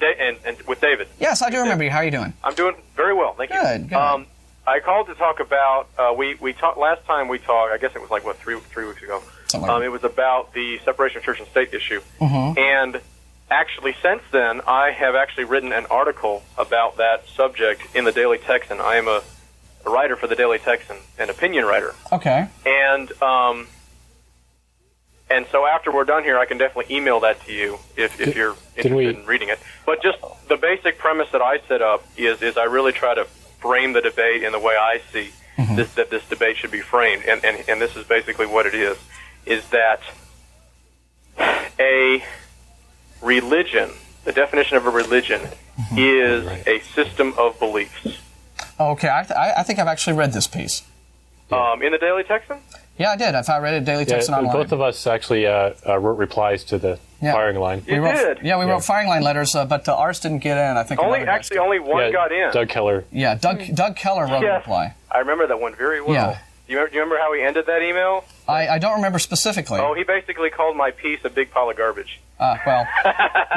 Speaker 6: with David.
Speaker 2: Yes, I do remember you. How are you doing?
Speaker 6: I'm doing very well, thank you.
Speaker 2: Good.
Speaker 6: I called to talk about, we talked, last time we talked, I guess it was like, three weeks ago. It was about the separation of church and state issue. And actually, since then, I have actually written an article about that subject in the Daily Texan. I am a writer for the Daily Texan, an opinion writer.
Speaker 2: Okay.
Speaker 6: And so after we're done here, I can definitely email that to you if you're interested in reading it. But just the basic premise that I set up is I really try to frame the debate in the way I see that this debate should be framed. And this is basically what it is that a religion, the definition of a religion, is a system of beliefs.
Speaker 2: Okay, I think I've actually read this piece.
Speaker 6: In the Daily Texan?
Speaker 2: Yeah, I did. I read it Daily Texan online.
Speaker 3: Both of us actually wrote replies to the firing line.
Speaker 6: You did?
Speaker 2: Yeah, we wrote firing line letters, but ours didn't get in. I think
Speaker 6: only one got in.
Speaker 3: Doug Keller.
Speaker 2: Yeah, Doug Keller wrote a reply.
Speaker 6: I remember that one very well.
Speaker 2: Yeah.
Speaker 6: Do you remember how he ended that email?
Speaker 2: I don't remember specifically.
Speaker 6: Oh, he basically called my piece a big pile of garbage.
Speaker 2: Well,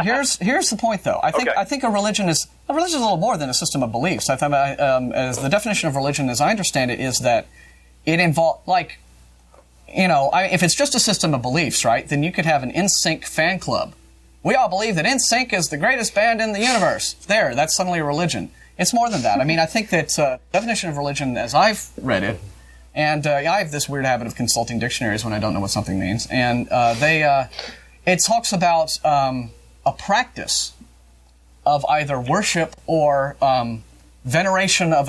Speaker 2: here's the point, though. I think a religion is a little more than a system of beliefs. As the definition of religion, as I understand it, is that it involves, if it's just a system of beliefs, right? Then you could have an NSYNC fan club. We all believe that NSYNC is the greatest band in the universe. That's suddenly a religion. It's more than that. I mean, I think that definition of religion, as I've read it, and I have this weird habit of consulting dictionaries when I don't know what something means, and it talks about a practice of either worship or veneration of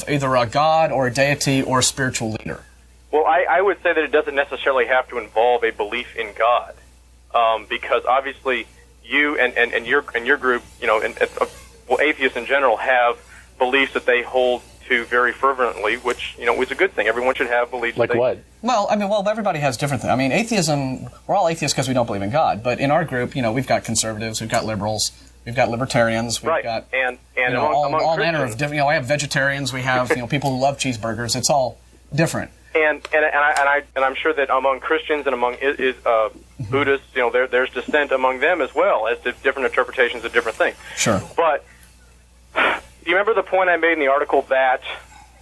Speaker 2: either a god or a deity or a spiritual leader.
Speaker 6: Well, I would say that it doesn't necessarily have to involve a belief in God, because obviously you and your group, atheists in general have beliefs that they hold to very fervently, which is a good thing. Everyone should have beliefs.
Speaker 3: Like what?
Speaker 2: Well, everybody has different things. I mean, atheism. We're all atheists because we don't believe in God. But in our group, we've got conservatives, we've got liberals, we've got libertarians, we've got all manner of different. I have vegetarians, we have people who love cheeseburgers. It's all different.
Speaker 6: And I'm sure that among Christians and among Buddhists, there's dissent among them as well as to different interpretations of different things.
Speaker 2: Sure.
Speaker 6: But do you remember the point I made in the article that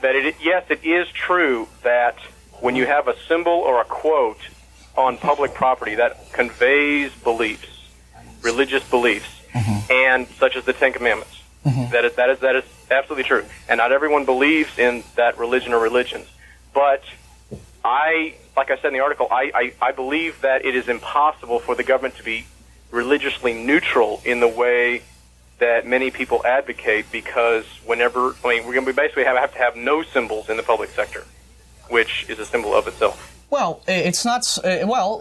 Speaker 6: it is true that when you have a symbol or a quote on public property that conveys beliefs, religious beliefs, and such as the Ten Commandments, that is absolutely true. And not everyone believes in that religion or religions. But like I said in the article, I believe that it is impossible for the government to be religiously neutral in the way that many people advocate, because we're going to basically have to have no symbols in the public sector, which is a symbol of itself.
Speaker 2: Well, it's not.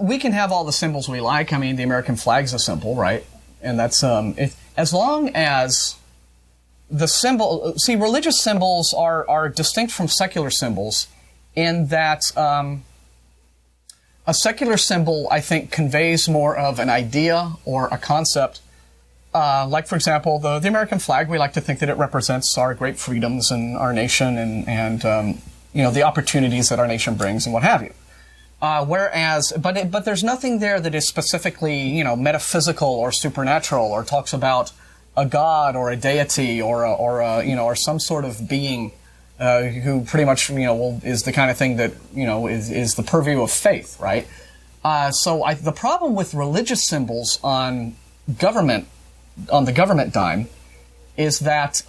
Speaker 2: We can have all the symbols we like. I mean, the American flag's a symbol, right? And that's as long as the symbol. See, religious symbols are distinct from secular symbols in that A secular symbol, I think, conveys more of an idea or a concept. Like, for example, the American flag, we like to think that it represents our great freedoms and our nation and the opportunities that our nation brings and what have you. But there's nothing there that is specifically, metaphysical or supernatural or talks about a god or a deity or some sort of being who pretty much, is the kind of thing that, is the purview of faith, right? The problem with religious symbols on the government dime is that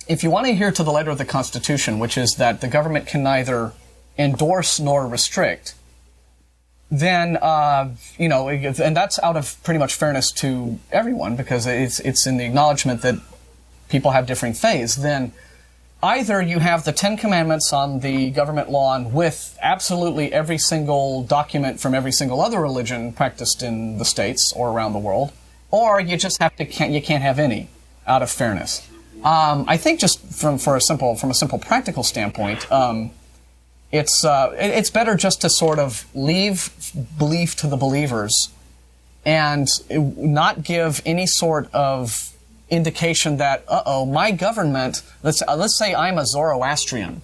Speaker 2: if you want to adhere to the letter of the Constitution, which is that the government can neither endorse nor restrict, then, and that's out of pretty much fairness to everyone because it's in the acknowledgement that people have differing faiths, then either you have the Ten Commandments on the government lawn with absolutely every single document from every single other religion practiced in the States or around the world, or you just you can't have any out of fairness. I think just from a simple practical standpoint, it's better just to sort of leave belief to the believers and not give any sort of indication that, my government, let's say I'm a Zoroastrian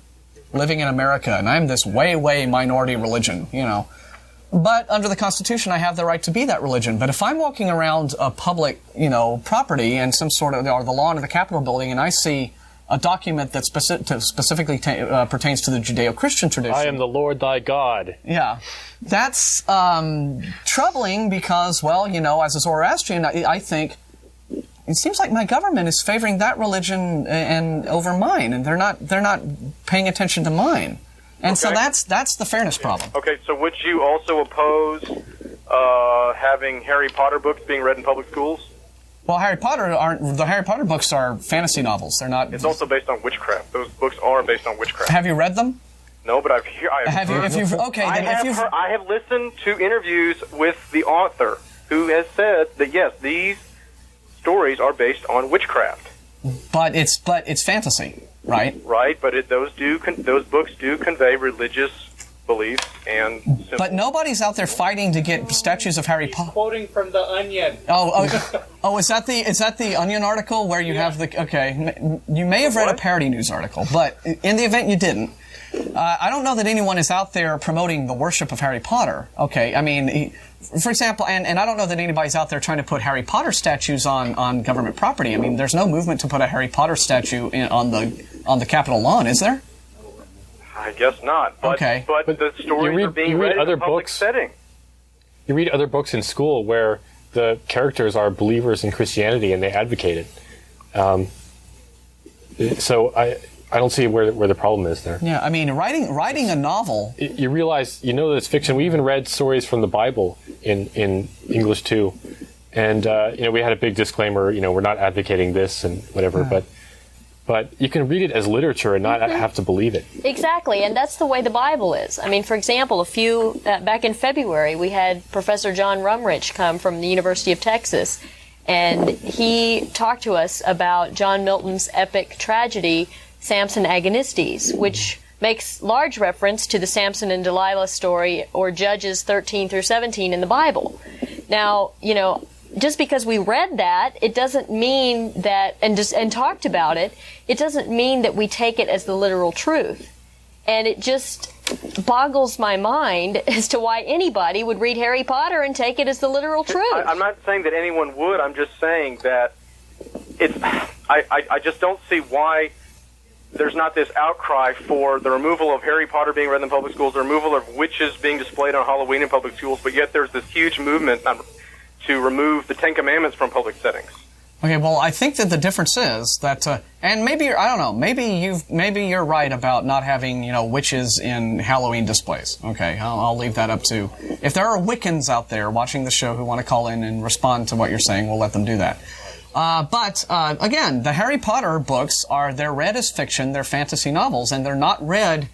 Speaker 2: living in America and I'm this way minority religion, but under the Constitution I have the right to be that religion. But if I'm walking around a public, property and or the lawn of the Capitol building and I see a document that specifically pertains to the Judeo-Christian tradition.
Speaker 3: I am the Lord thy God.
Speaker 2: Yeah. That's troubling because, as a Zoroastrian, I think it seems like my government is favoring that religion and over mine, and they're not paying attention to mine. And so that's the fairness problem.
Speaker 6: Okay, so would you also oppose having Harry Potter books being read in public schools?
Speaker 2: Well, the Harry Potter books are fantasy novels. They're not.
Speaker 6: It's also based on witchcraft. Those books are based on witchcraft.
Speaker 2: Have you read them?
Speaker 6: No, but I have listened to interviews with the author who has said that yes, these stories are based on witchcraft.
Speaker 2: But it's fantasy, right?
Speaker 6: Right, but those books do convey religious beliefs and symbols.
Speaker 2: But nobody's out there fighting to get statues of Harry Potter.
Speaker 7: Quoting from the Onion.
Speaker 2: Is that the Onion article where you have the? Okay, you may have read a parody news article, but in the event you didn't, I don't know that anyone is out there promoting the worship of Harry Potter. Okay, I mean, for example, and I don't know that anybody's out there trying to put Harry Potter statues on government property. I mean, there's no movement to put a Harry Potter statue on the Capitol lawn, is there?
Speaker 6: I guess not. But,
Speaker 2: okay.
Speaker 6: But the stories are being read in a public setting.
Speaker 3: You read other books in school where the characters are believers in Christianity and they advocate it. So I don't see where the problem is there.
Speaker 2: Yeah, I mean, writing a novel.
Speaker 3: You realize, that it's fiction. We even read stories from the Bible in English too, and we had a big disclaimer. We're not advocating this and whatever, but you can read it as literature and not have to believe it.
Speaker 1: Exactly, and that's the way the Bible is. I mean, for example, back in February, we had Professor John Rumrich come from the University of Texas, and he talked to us about John Milton's epic tragedy, Samson Agonistes, which makes large reference to the Samson and Delilah story or Judges 13 through 17 in the Bible. Now, just because we read that, it doesn't mean that, and talked about it, it doesn't mean that we take it as the literal truth. And it just boggles my mind as to why anybody would read Harry Potter and take it as the literal truth.
Speaker 6: I'm not saying that anyone would. I'm just saying that I just don't see why there's not this outcry for the removal of Harry Potter being read in public schools, the removal of witches being displayed on Halloween in public schools, but yet there's this huge movement to remove the Ten Commandments from public settings.
Speaker 2: Okay, well, I think that the difference is that, and maybe, I don't know, maybe you're right about not having, witches in Halloween displays. Okay, I'll leave that up to, if there are Wiccans out there watching the show who want to call in and respond to what you're saying, we'll let them do that. But again, the Harry Potter books they're read as fiction, they're fantasy novels, and they're not read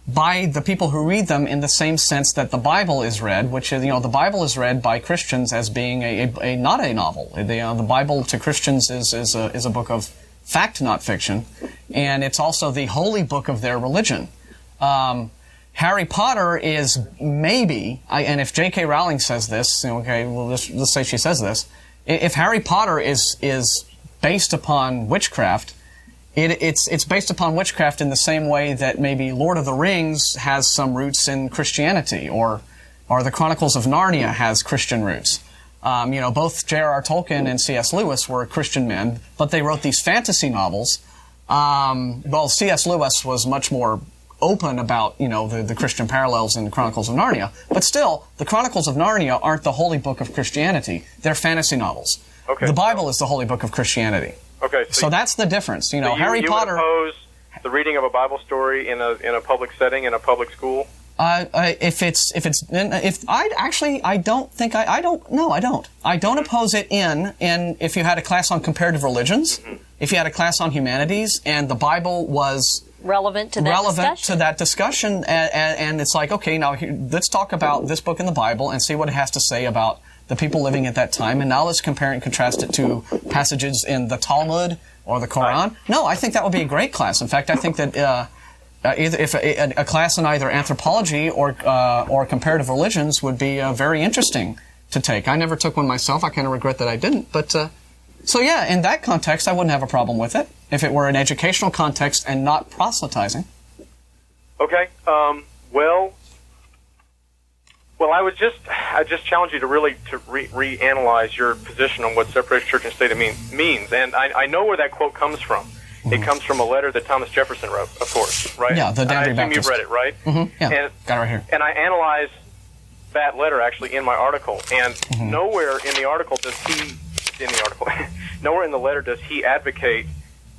Speaker 2: by the people who read them in the same sense that the Bible is read, which is, the Bible is read by Christians as being not a novel. The Bible to Christians is a book of fact, not fiction, and it's also the holy book of their religion. Harry Potter is maybe, and if J.K. Rowling says this, okay, well, let's say she says this, if Harry Potter is based upon witchcraft, it's based upon witchcraft in the same way that maybe Lord of the Rings has some roots in Christianity, or the Chronicles of Narnia has Christian roots. Both J.R.R. Tolkien and C.S. Lewis were Christian men, but they wrote these fantasy novels. Well, C.S. Lewis was much more open about, the Christian parallels in the Chronicles of Narnia. But still, the Chronicles of Narnia aren't the holy book of Christianity. They're fantasy novels.
Speaker 6: Okay.
Speaker 2: The Bible is the holy book of Christianity.
Speaker 6: Okay.
Speaker 2: So that's the difference. Harry Potter.
Speaker 6: You would oppose the reading of a Bible story in a public setting, in a public school?
Speaker 2: I don't oppose it in if you had a class on comparative religions, if you had a class on humanities, and the Bible was
Speaker 1: relevant to that discussion,
Speaker 2: and it's like, okay, now let's talk about this book in the Bible and see what it has to say about the people living at that time, and now let's compare and contrast it to passages in the Talmud or the Quran. No, I think that would be a great class. In fact, I think that if a class in either anthropology or comparative religions would be very interesting to take. I never took one myself. I kind of regret that I didn't. But so yeah, in that context, I wouldn't have a problem with it if it were an educational context and not proselytizing.
Speaker 6: Okay. Well, I just challenge you to really reanalyze your position on what separation of church and state means. And I know where that quote comes from. It comes from a letter that Thomas Jefferson wrote, of course, right?
Speaker 2: Yeah, the Danbury
Speaker 6: I assume
Speaker 2: Baptist.
Speaker 6: you've read it, right?
Speaker 2: Mm-hmm. Yeah, got it right here.
Speaker 6: And I analyze that letter actually in my article, and nowhere in the article nowhere in the letter does he advocate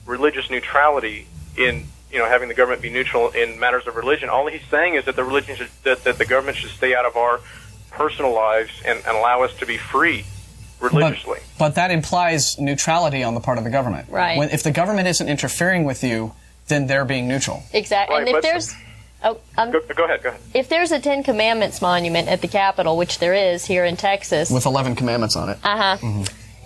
Speaker 6: religious neutrality in having the government be neutral in matters of religion. All he's saying is that that the government should stay out of our personal lives and allow us to be free religiously.
Speaker 2: But that implies neutrality on the part of the government.
Speaker 1: Right.
Speaker 2: If the government isn't interfering with you, then they're being neutral.
Speaker 1: Exactly.
Speaker 6: Right,
Speaker 1: and if there's...
Speaker 6: Go ahead.
Speaker 1: If there's a Ten Commandments monument at the Capitol, which there is here in Texas...
Speaker 2: With 11 commandments on it.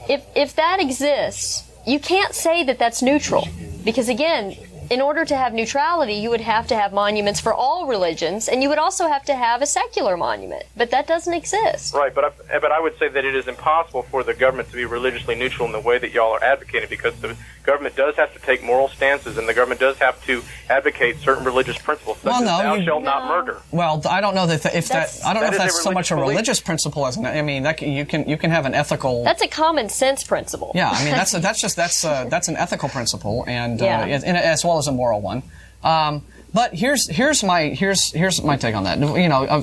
Speaker 1: If that exists, you can't say that that's neutral. Because again, in order to have neutrality, you would have to have monuments for all religions, and you would also have to have a secular monument. But that doesn't exist.
Speaker 6: Right, but I would say that it is impossible for the government to be religiously neutral in the way that y'all are advocating, because the government does have to take moral stances, and the government does have to advocate certain religious principles, such as thou shalt not murder.
Speaker 2: Well, I don't know if that's so much a religious principle as you can have an ethical.
Speaker 1: That's a common sense principle.
Speaker 2: Yeah, I mean that's an ethical principle, and as well as a moral one. But here's my take on that.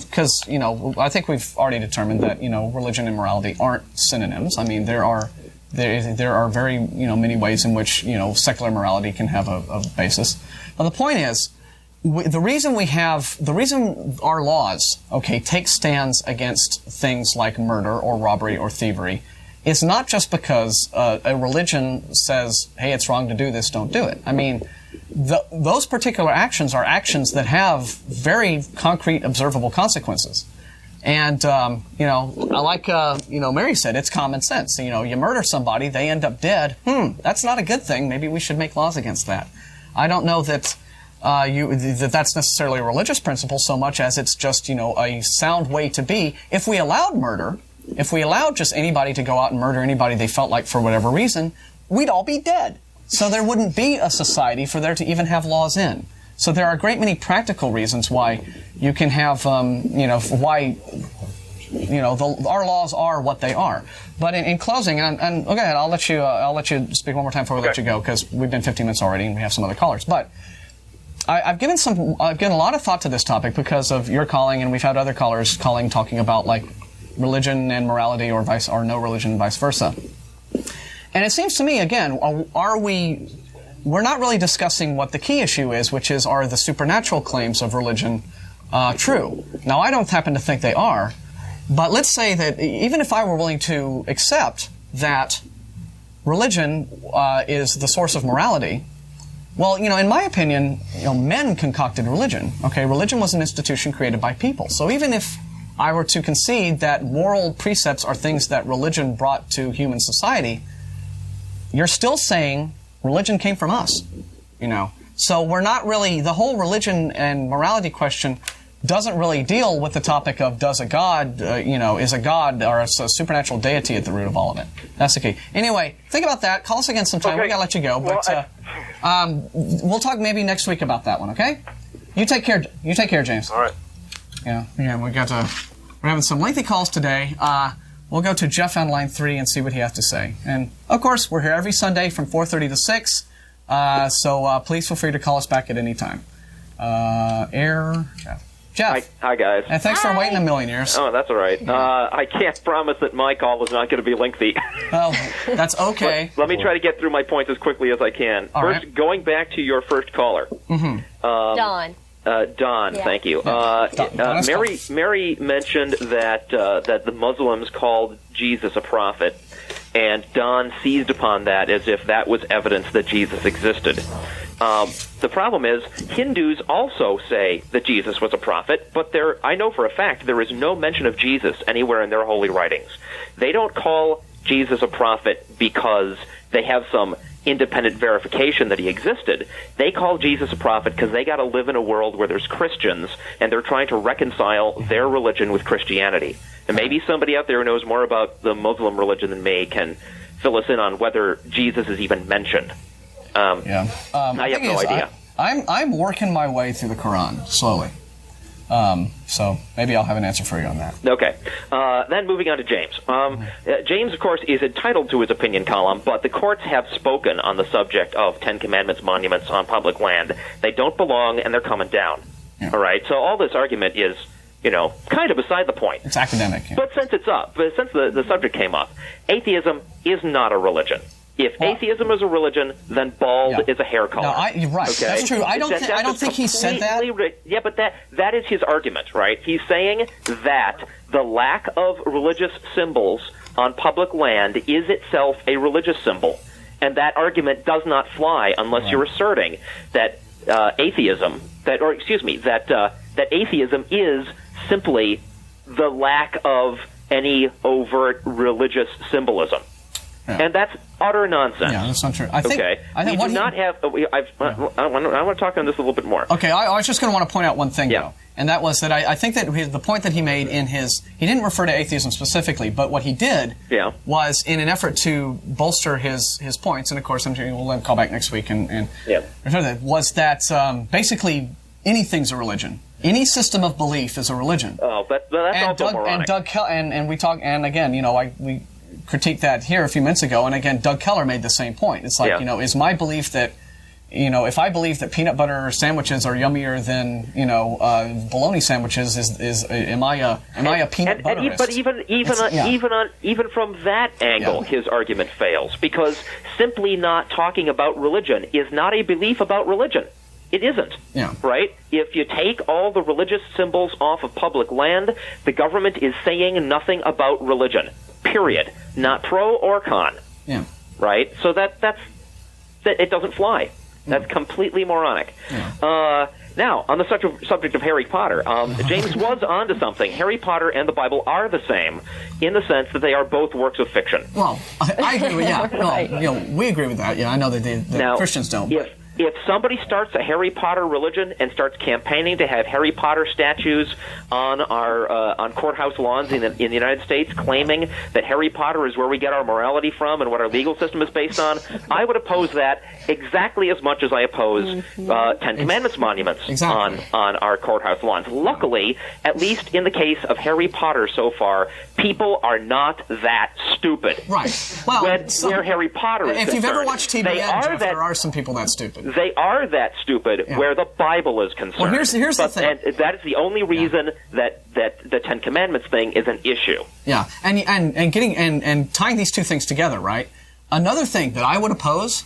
Speaker 2: Because I think we've already determined that religion and morality aren't synonyms. I mean there are very many ways in which secular morality can have a basis. But the point is, the reason our laws take stands against things like murder or robbery or thievery is not just because a religion says, hey, it's wrong to do this, don't do it. I mean, those particular actions are actions that have very concrete, observable consequences. And, like Mary said, it's common sense. You murder somebody, they end up dead. That's not a good thing. Maybe we should make laws against that. I don't know that that's necessarily a religious principle so much as it's just, a sound way to be. If we allowed murder, if we allowed just anybody to go out and murder anybody they felt like for whatever reason, we'd all be dead. So there wouldn't be a society for there to even have laws in. So there are a great many practical reasons why you can have, our laws are what they are. But in closing, and okay, I'll let you speak one more time before we let you go, because we've been 15 minutes already and we have some other callers. But I've given a lot of thought to this topic because of your calling, and we've had other callers calling, talking about like religion and morality, or no religion and vice versa. And it seems to me, again, we're not really discussing what the key issue is, which is, are the supernatural claims of religion true? Now, I don't happen to think they are, but let's say that even if I were willing to accept that religion is the source of morality, well, in my opinion, men concocted religion. Okay, religion was an institution created by people. So even if I were to concede that moral precepts are things that religion brought to human society, you're still saying religion came from us, So we're not really, the whole religion and morality question doesn't really deal with the topic of does a God, is a God or a supernatural deity at the root of all of it. That's the key. Anyway, think about that. Call us again sometime.
Speaker 6: Okay.
Speaker 2: We gotta let you go, but we'll talk maybe next week about that one. Okay? You take care. You take care, James.
Speaker 6: All right.
Speaker 2: Yeah. We're having some lengthy calls today. We'll go to Jeff on line 3 and see what he has to say. And of course, we're here every Sunday from 4:30 to 6. So please feel free to call us back at any time. Jeff.
Speaker 7: Hi, guys.
Speaker 2: And thanks for waiting a million years.
Speaker 7: Oh, that's all right. I can't promise that my call is not going to be lengthy.
Speaker 2: Well, that's okay.
Speaker 7: Let me try to get through my points as quickly as I can. First, going back to your first caller.
Speaker 1: Don.
Speaker 7: Don,
Speaker 1: Yeah.
Speaker 7: thank you. Mary mentioned that the Muslims called Jesus a prophet, and Don seized upon that as if that was evidence that Jesus existed. The problem is, Hindus also say that Jesus was a prophet, but I know for a fact there is no mention of Jesus anywhere in their holy writings. They don't call Jesus a prophet because they have some independent verification that he existed. They call Jesus a prophet because they got to live in a world where there's Christians, and they're trying to reconcile their religion with Christianity. And maybe somebody out there who knows more about the Muslim religion than me can fill us in on whether Jesus is even mentioned. I have no idea.
Speaker 2: I'm working my way through the Quran slowly. So maybe I'll have an answer for you on that.
Speaker 7: Okay. Then moving on to James. James, of course, is entitled to his opinion column, but the courts have spoken on the subject of Ten Commandments monuments on public land. They don't belong, and they're coming down. Yeah. All right? So all this argument is, kind of beside the point.
Speaker 2: It's academic. Yeah.
Speaker 7: But since the subject came up, atheism is not a religion. If atheism is a religion, then bald is a hair color.
Speaker 2: No, you're right. Okay? That's true. I don't think he said that.
Speaker 7: Yeah, but that is his argument, right? He's saying that the lack of religious symbols on public land is itself a religious symbol, and that argument does not fly unless you're asserting that atheism is simply the lack of any overt religious symbolism. Yeah. And that's utter nonsense.
Speaker 2: Yeah, that's not true. I think
Speaker 7: we do not have. I want to talk on this a little bit more.
Speaker 2: Okay, I was just going to want to point out one thing, though, and that was that I think that the point that he made in he didn't refer to atheism specifically, but what he did was in an effort to bolster his points, and of course, we'll let him call back next week and was that basically anything's a religion. Any system of belief is a religion.
Speaker 7: Oh, that's also moronic.
Speaker 2: And we talk, and again, we critiqued that here a few minutes ago, and again, Doug Keller made the same point. It's like, is my belief that, if I believe that peanut butter sandwiches are yummier than, bologna sandwiches, am I a peanut butterist?
Speaker 7: But even from that angle, his argument fails, because simply not talking about religion is not a belief about religion. It isn't, right? If you take all the religious symbols off of public land, the government is saying nothing about religion, period. Not pro or con, right? So that it doesn't fly. That's completely moronic. Now, on the subject of Harry Potter, James was onto something. Harry Potter and the Bible are the same in the sense that they are both works of fiction.
Speaker 2: Well, I agree with that. We agree with that. Yeah, I know that Christians don't.
Speaker 7: If somebody starts a Harry Potter religion and starts campaigning to have Harry Potter statues on on courthouse lawns in the United States, claiming that Harry Potter is where we get our morality from and what our legal system is based on, I would oppose that exactly as much as I oppose Ten Commandments monuments on our courthouse lawns. Luckily, at least in the case of Harry Potter so far, people are not that stupid.
Speaker 2: Right. Well,
Speaker 7: where Harry Potter is
Speaker 2: if you've ever watched TBN, there are some people that stupid.
Speaker 7: They are that stupid where the Bible is concerned.
Speaker 2: Well, here's the thing.
Speaker 7: And that is the only reason that the Ten Commandments thing is an issue.
Speaker 2: Yeah, and tying these two things together, right? Another thing that I would oppose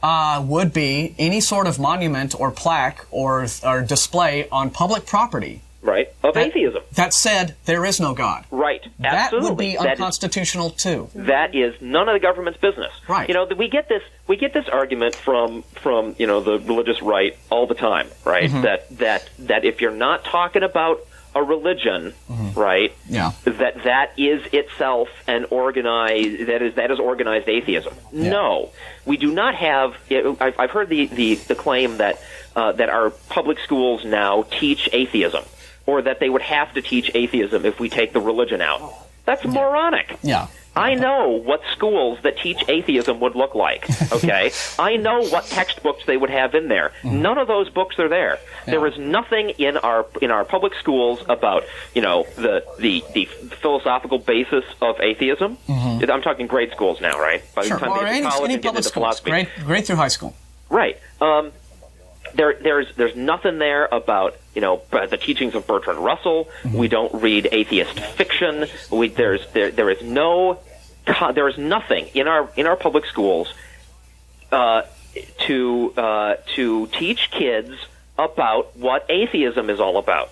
Speaker 2: would be any sort of monument or plaque or display on public property.
Speaker 7: Right, of atheism.
Speaker 2: That said, there is no God.
Speaker 7: Right, absolutely.
Speaker 2: That would be unconstitutional too.
Speaker 7: That is none of the government's business.
Speaker 2: Right.
Speaker 7: We get this argument from the religious right all the time, right? Mm-hmm. That if you're not talking about a religion, right? Yeah. That is itself an organized that is organized atheism. Yeah. No, we do not have. I've heard the claim that our public schools now teach atheism. or that they would have to teach atheism if we take the religion out. That's moronic.
Speaker 2: Yeah.
Speaker 7: I know what schools that teach atheism would look like, okay? I know what textbooks they would have in there. None of those books are there. Yeah. There is nothing in our public schools about, the philosophical basis of atheism. I'm talking grade schools now, right? By the time
Speaker 2: or
Speaker 7: they get to college
Speaker 2: any
Speaker 7: and get
Speaker 2: public
Speaker 7: into
Speaker 2: schools,
Speaker 7: philosophy.
Speaker 2: grade through high school.
Speaker 7: Right. There's nothing there about the teachings of Bertrand Russell. We don't read atheist fiction. There is nothing in our public schools to teach kids about what atheism is all about.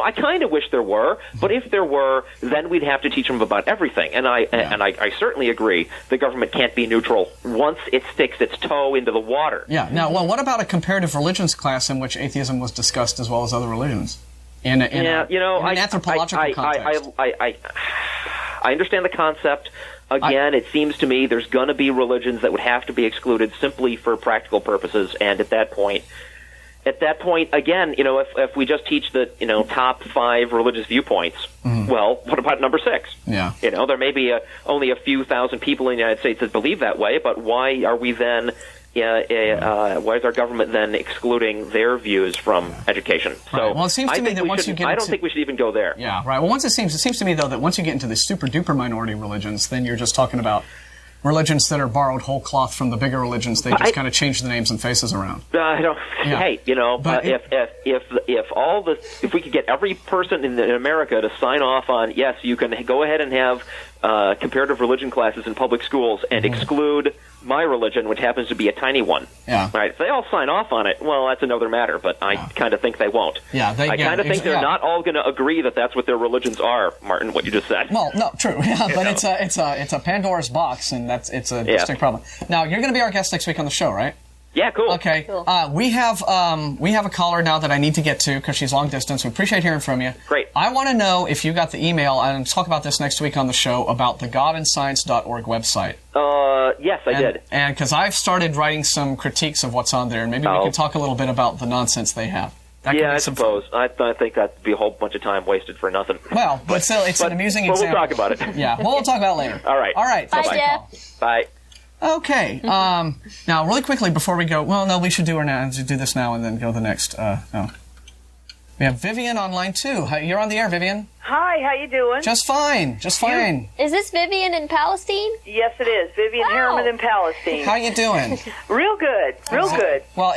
Speaker 7: I kind of wish there were, but if there were, then we'd have to teach them about everything. And I certainly agree the government can't be neutral once it sticks its toe into the water.
Speaker 2: Yeah. Now, what about a comparative religions class in which atheism was discussed as well as other religions? In an anthropological context.
Speaker 7: I understand the concept. Again, it seems to me there's going to be religions that would have to be excluded simply for practical purposes, and at that point, again, if we just teach the top 5 religious viewpoints, well, what about number 6?
Speaker 2: Yeah.
Speaker 7: There may be only a few thousand people in the United States that believe that way, but why are we then? Why is our government then excluding their views from education? So,
Speaker 2: right. Well, it seems to me that once you get
Speaker 7: I don't think we should even go there.
Speaker 2: Yeah, right. Well, it seems to me though that once you get into the super duper minority religions, then you're just talking about religions that are borrowed whole cloth from the bigger religions. They just kind of change the names and faces around.
Speaker 7: I don't. Yeah. Hey, if we could get every person in America to sign off on yes, you can go ahead and have comparative religion classes in public schools and exclude my religion, which happens to be a tiny one.
Speaker 2: Yeah.
Speaker 7: Right. If they all sign off on it, well, that's another matter. But I kind of think they won't.
Speaker 2: Yeah.
Speaker 7: I kind of think they're not all going to agree that that's what their religions are, Martin. What you just said.
Speaker 2: Well, no, true. Yeah, but it's a Pandora's box, and it's a distinct problem. Now, you're going to be our guest next week on the show, right?
Speaker 7: Yeah, cool.
Speaker 2: Okay.
Speaker 1: Cool.
Speaker 2: We have a caller now that I need to get to because she's long distance. We appreciate hearing from you.
Speaker 7: Great.
Speaker 2: I want to know if you got the email, and talk about this next week on the show, about the godandscience.org website.
Speaker 7: Yes, I did.
Speaker 2: And because I've started writing some critiques of what's on there, and maybe we can talk a little bit about the nonsense they have.
Speaker 7: I suppose. I think that'd be a whole bunch of time wasted for nothing.
Speaker 2: Well, but still, it's an amusing example.
Speaker 7: We'll talk about it.
Speaker 2: Yeah, we'll talk about it later.
Speaker 7: All right.
Speaker 1: Bye,
Speaker 2: Jeff.
Speaker 7: Bye.
Speaker 2: Okay. Now, really quickly before we go, well, no, we should do this now and then go to the next. No. We have Vivian on line 2. You're on the air, Vivian.
Speaker 8: Hi, how you doing?
Speaker 2: Just fine. Just fine.
Speaker 1: Is this Vivian in Palestine?
Speaker 8: Yes, it is. Vivian Harriman in Palestine.
Speaker 2: How you doing?
Speaker 8: Real good. Real good.
Speaker 2: Well,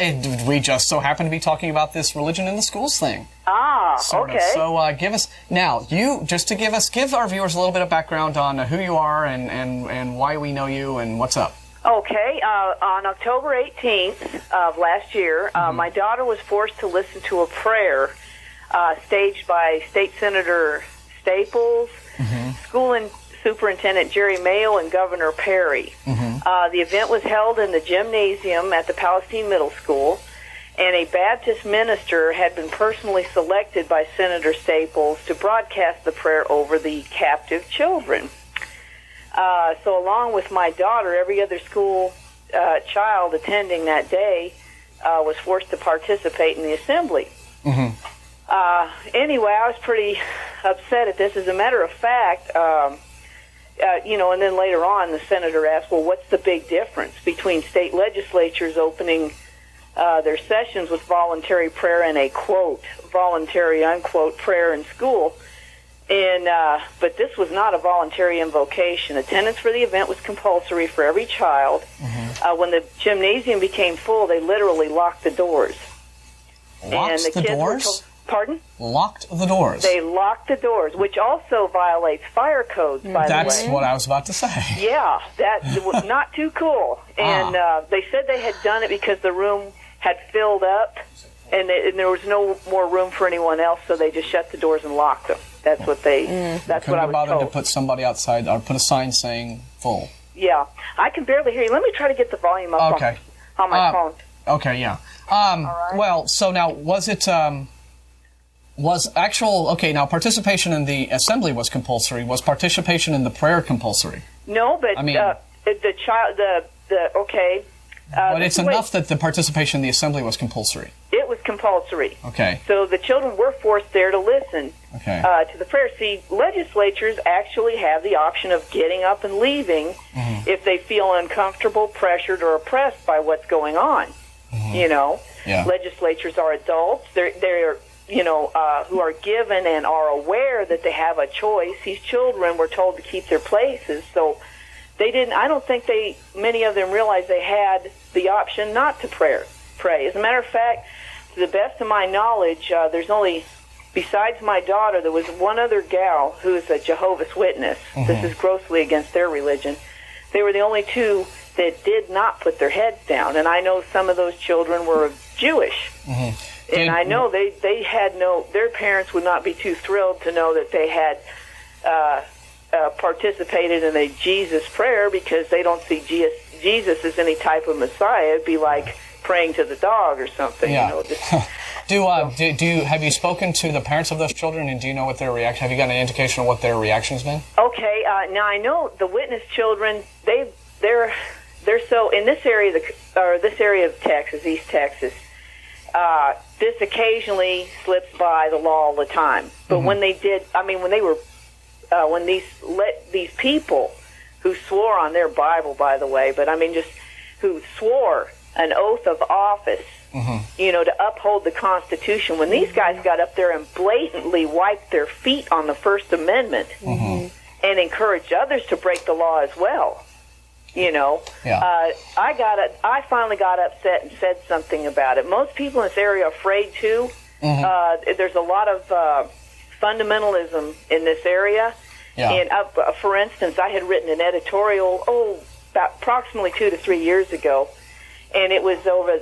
Speaker 2: we just so happen to be talking about this religion in the schools thing.
Speaker 8: Okay.
Speaker 2: So give us now. Give our viewers a little bit of background on who you are and why we know you and what's up.
Speaker 8: Okay. On October 18th of last year, my daughter was forced to listen to a prayer staged by State Senator Staples, School Superintendent Jerry Mayo, and Governor Perry. The event was held in the gymnasium at the Palestine Middle School, and a Baptist minister had been personally selected by Senator Staples to broadcast the prayer over the captive children. So along with my daughter, every other school child attending that day was forced to participate in the assembly. Anyway, I was pretty upset at this. As a matter of fact, and then later on, the senator asked, well, what's the big difference between state legislatures opening their sessions with voluntary prayer and a, quote, voluntary, unquote, prayer in school? But this was not a voluntary invocation. Attendance for the event was compulsory for every child. When the gymnasium became full, they literally locked the doors.
Speaker 2: Locked the doors?
Speaker 8: Pardon?
Speaker 2: Locked the doors.
Speaker 8: They locked the doors, which also violates fire codes, by the way.
Speaker 2: That's what I was about to say.
Speaker 8: Yeah, that was not too cool. And they said they had done it because the room had filled up, and there was no more room for anyone else, so they just shut the doors and locked them. That's what they. That's what I was
Speaker 2: bothered
Speaker 8: told.
Speaker 2: to put somebody outside or put a sign saying full.
Speaker 8: Yeah, I can barely hear you. Let me try to get the volume up on my phone.
Speaker 2: Okay, yeah.
Speaker 8: right.
Speaker 2: Well, so now was it? Now participation in the assembly was compulsory. Was participation in the prayer compulsory?
Speaker 8: No, but
Speaker 2: I mean,
Speaker 8: the child, but
Speaker 2: it's enough that the participation in the assembly was compulsory.
Speaker 8: It was
Speaker 4: compulsory.
Speaker 2: Okay.
Speaker 4: So the children were forced there to listen
Speaker 2: Okay.
Speaker 4: to the prayer. See, legislatures actually have the option of getting up and leaving if they feel uncomfortable, pressured, or oppressed by what's going on. You know,
Speaker 2: Yeah.
Speaker 4: legislatures are adults. They're who are given and are aware that they have a choice. These children were told to keep their places, so they didn't. I don't think many of them realized they had the option not to pray. As a matter of fact, to the best of my knowledge, there's only, besides my daughter, there was one other gal who is a Jehovah's Witness. This is grossly against their religion. They were the only two that did not put their heads down, and I know some of those children were Jewish. And I know they had their parents would not be too thrilled to know that they had participated in a Jesus prayer, because they don't see Jesus as any type of Messiah. It'd be like praying to the dog or something.
Speaker 2: Yeah.
Speaker 4: You know,
Speaker 2: Have you spoken to the parents of those children, and do you know what their reaction? Have you got any indication of what their reaction's been?
Speaker 4: Okay. Now I know the witness children. They're so in this area of Texas, East Texas. This occasionally slips by the law all the time. But when they did, when these people who swore on their Bible, by the way, but just who swore an oath of office, to uphold the Constitution, when these guys got up there and blatantly wiped their feet on the First Amendment and encouraged others to break the law as well. I finally got upset and said something about it. Most people in this area are afraid too. There's a lot of fundamentalism in this area.
Speaker 2: Yeah.
Speaker 4: And for instance, I had written an editorial about approximately 2 to 3 years ago, and it was over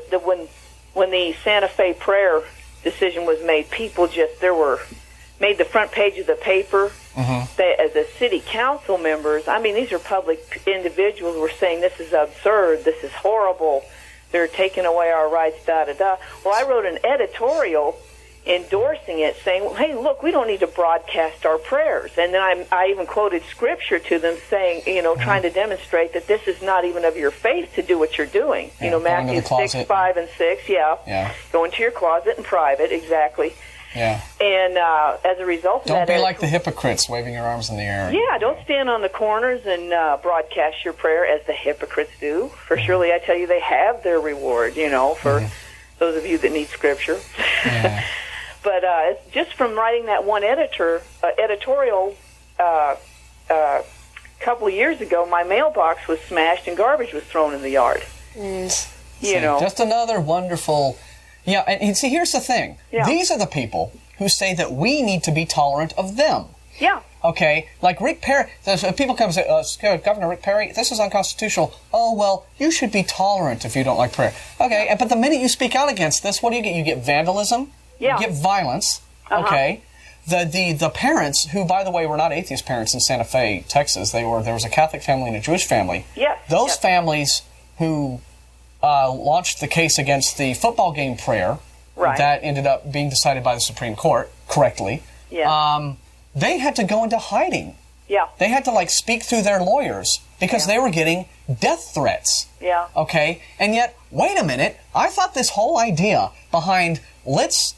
Speaker 4: when the Santa Fe prayer decision was made. People made the front page of the paper. They, as a city council members, these are public individuals, were saying this is absurd, this is horrible, they're taking away our rights, da-da-da. Well, I wrote an editorial endorsing it, saying, well, hey, look, we don't need to broadcast our prayers. And then I even quoted scripture to them saying, trying to demonstrate that this is not even of your faith to do what you're doing. Matthew 6, 5, and 6, Go into your closet in private, exactly.
Speaker 2: Yeah.
Speaker 4: And as a result of that...
Speaker 2: Don't be like the hypocrites waving your arms in the air.
Speaker 4: Yeah, don't stand on the corners and broadcast your prayer as the hypocrites do. For surely I tell you, they have their reward, for those of you that need scripture.
Speaker 2: Yeah.
Speaker 4: But just from writing that one editorial a couple of years ago, my mailbox was smashed and garbage was thrown in the yard.
Speaker 2: Just another wonderful... Yeah, and see, here's the thing.
Speaker 4: Yeah.
Speaker 2: These are the people who say that we need to be tolerant of them.
Speaker 4: Yeah.
Speaker 2: Okay? Like Rick Perry, people come and say, Governor Rick Perry, this is unconstitutional. Oh, well, you should be tolerant if you don't like prayer. Okay, but the minute you speak out against this, what do you get? You get vandalism.
Speaker 4: Yeah.
Speaker 2: You get violence. Okay? The parents, who, by the way, were not atheist parents in Santa Fe, Texas. There was a Catholic family and a Jewish family.
Speaker 4: Yes.
Speaker 2: Those families who... launched the case against the football game prayer that ended up being decided by the Supreme Court correctly.
Speaker 4: Yeah.
Speaker 2: They had to go into hiding.
Speaker 4: Yeah.
Speaker 2: They had to speak through their lawyers because they were getting death threats.
Speaker 4: Yeah.
Speaker 2: Okay? And yet, wait a minute, I thought this whole idea behind let's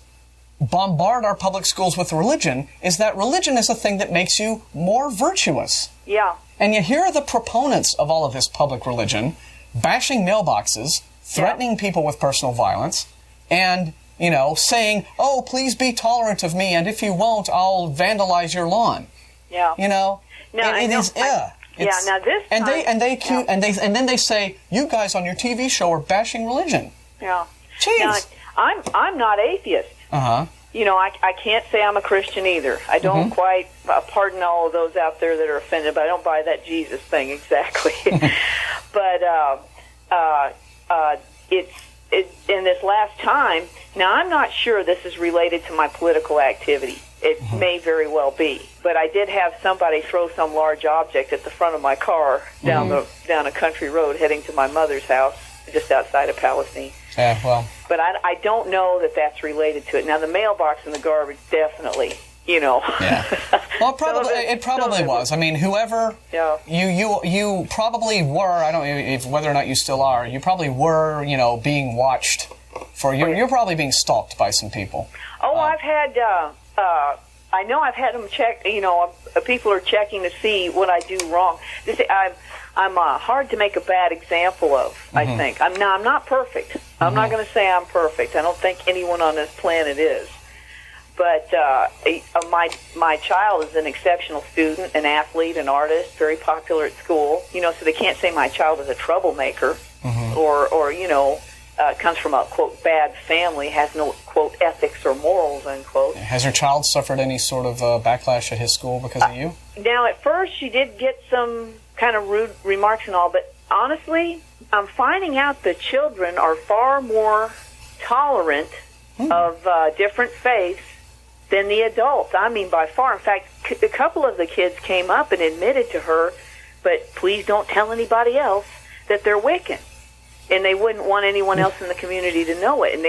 Speaker 2: bombard our public schools with religion is that religion is a thing that makes you more virtuous.
Speaker 4: Yeah.
Speaker 2: And yet here are the proponents of all of this public religion bashing mailboxes, threatening people with personal violence, and, saying, oh, please be tolerant of me, and if you won't, I'll vandalize your lawn.
Speaker 4: Yeah.
Speaker 2: Now this
Speaker 4: time...
Speaker 2: And then they say, you guys on your TV show are bashing religion.
Speaker 4: Yeah.
Speaker 2: Jeez.
Speaker 4: Now, I'm not atheist. I can't say I'm a Christian either. I don't quite, pardon all of those out there that are offended, but I don't buy that Jesus thing exactly. But it's in this last time. Now, I'm not sure this is related to my political activity. It may very well be. But I did have somebody throw some large object at the front of my car down a country road heading to my mother's house just outside of Palestine.
Speaker 2: Yeah, well.
Speaker 4: But I don't know that that's related to it. Now, the mailbox and the garbage, definitely,
Speaker 2: Yeah. Well, it probably was. Whoever you probably were, I don't know whether or not you still are, you probably were, being watched for you. You're probably being stalked by some people.
Speaker 8: Oh, I've had. I know I've had them check. People are checking to see what I do wrong. I'm hard to make a bad example of. I think I'm not perfect. I'm not going to say I'm perfect. I don't think anyone on this planet is. But my child is an exceptional student, an athlete, an artist, very popular at school. So they can't say my child is a troublemaker or comes from a, quote, bad family, has no, quote, ethics or morals, unquote.
Speaker 2: Has your child suffered any sort of backlash at his school because of you?
Speaker 8: Now, at first, she did get some kind of rude remarks and all, but honestly, I'm finding out that children are far more tolerant of different faiths than the adults. I mean, by far. In fact, a couple of the kids came up and admitted to her, but please don't tell anybody else that they're Wiccan. And they wouldn't want anyone else in the community to know it. And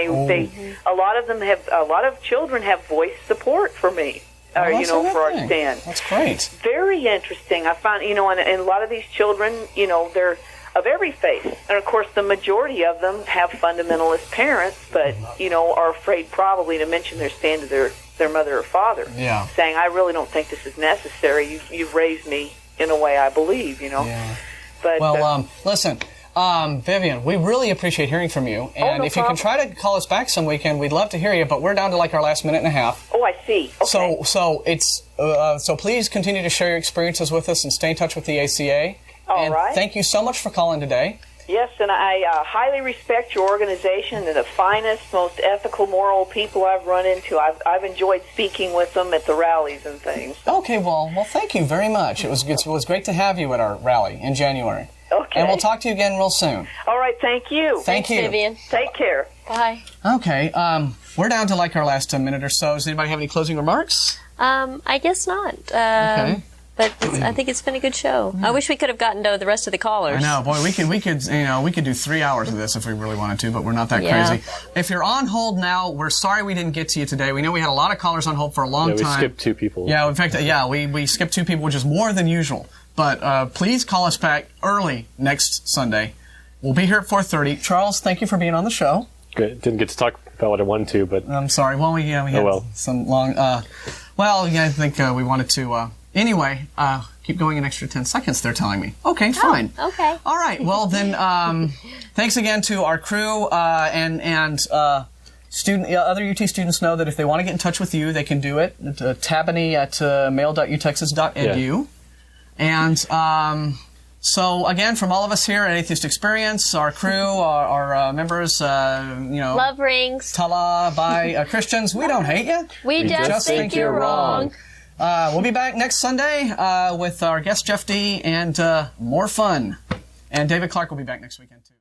Speaker 8: a lot of children have voiced support for me, for our stand.
Speaker 2: That's great.
Speaker 8: Very interesting. I found, and a lot of these children, they're of every faith. And of course, the majority of them have fundamentalist parents, but, are afraid probably to mention their stand to their mother or father.
Speaker 2: Yeah.
Speaker 8: Saying, I really don't think this is necessary. You've raised me in a way I believe, Yeah. But,
Speaker 2: listen. Vivian, we really appreciate hearing from you. And if you can try to call us back some weekend, we'd love to hear you, but we're down to like our last minute and a half.
Speaker 8: Oh, I see. Okay.
Speaker 2: So please continue to share your experiences with us and stay in touch with the ACA.
Speaker 8: All right.
Speaker 2: Thank you so much for calling today.
Speaker 8: Yes, and I highly respect your organization. They're the finest, most ethical, moral people I've run into. I've enjoyed speaking with them at the rallies and things.
Speaker 2: Okay, well, thank you very much. It was great to have you at our rally in January.
Speaker 8: Okay.
Speaker 2: And we'll talk to you again real soon.
Speaker 8: All right, thank you.
Speaker 2: Thanks,
Speaker 1: Vivian.
Speaker 8: Take care.
Speaker 1: Bye.
Speaker 2: Okay, we're down to like our last minute or so. Does anybody have any closing remarks?
Speaker 1: I guess not.
Speaker 2: Okay.
Speaker 1: But I think it's been a good show. I wish we could have gotten to the rest of the callers.
Speaker 2: I know, boy, we could do 3 hours of this if we really wanted to, but we're not that crazy. If you're on hold now, we're sorry we didn't get to you today. We know we had a lot of callers on hold for a long time.
Speaker 3: We skipped 2 people.
Speaker 2: Yeah, in fact, we skipped 2 people, which is more than usual. But please call us back early next Sunday. We'll be here at 4:30. Charles, thank you for being on the show.
Speaker 3: Good. Didn't get to talk about what I wanted to, but
Speaker 2: I'm sorry. Well, we had some long. I think we wanted to. Anyway, keep going an extra 10 seconds. They're telling me. Okay, fine.
Speaker 1: Okay.
Speaker 2: All right. Well, then, thanks again to our crew and other UT students know that if they want to get in touch with you, they can do it. Tabony at mail.utexas.edu. And so, again, from all of us here at Atheist Experience, our crew, our members,
Speaker 1: Love rings.
Speaker 2: Tala, bye, Christians, we don't hate you.
Speaker 1: We just think you're wrong.
Speaker 2: We'll be back next Sunday with our guest Jeff D. and more fun. And David Clark will be back next weekend, too.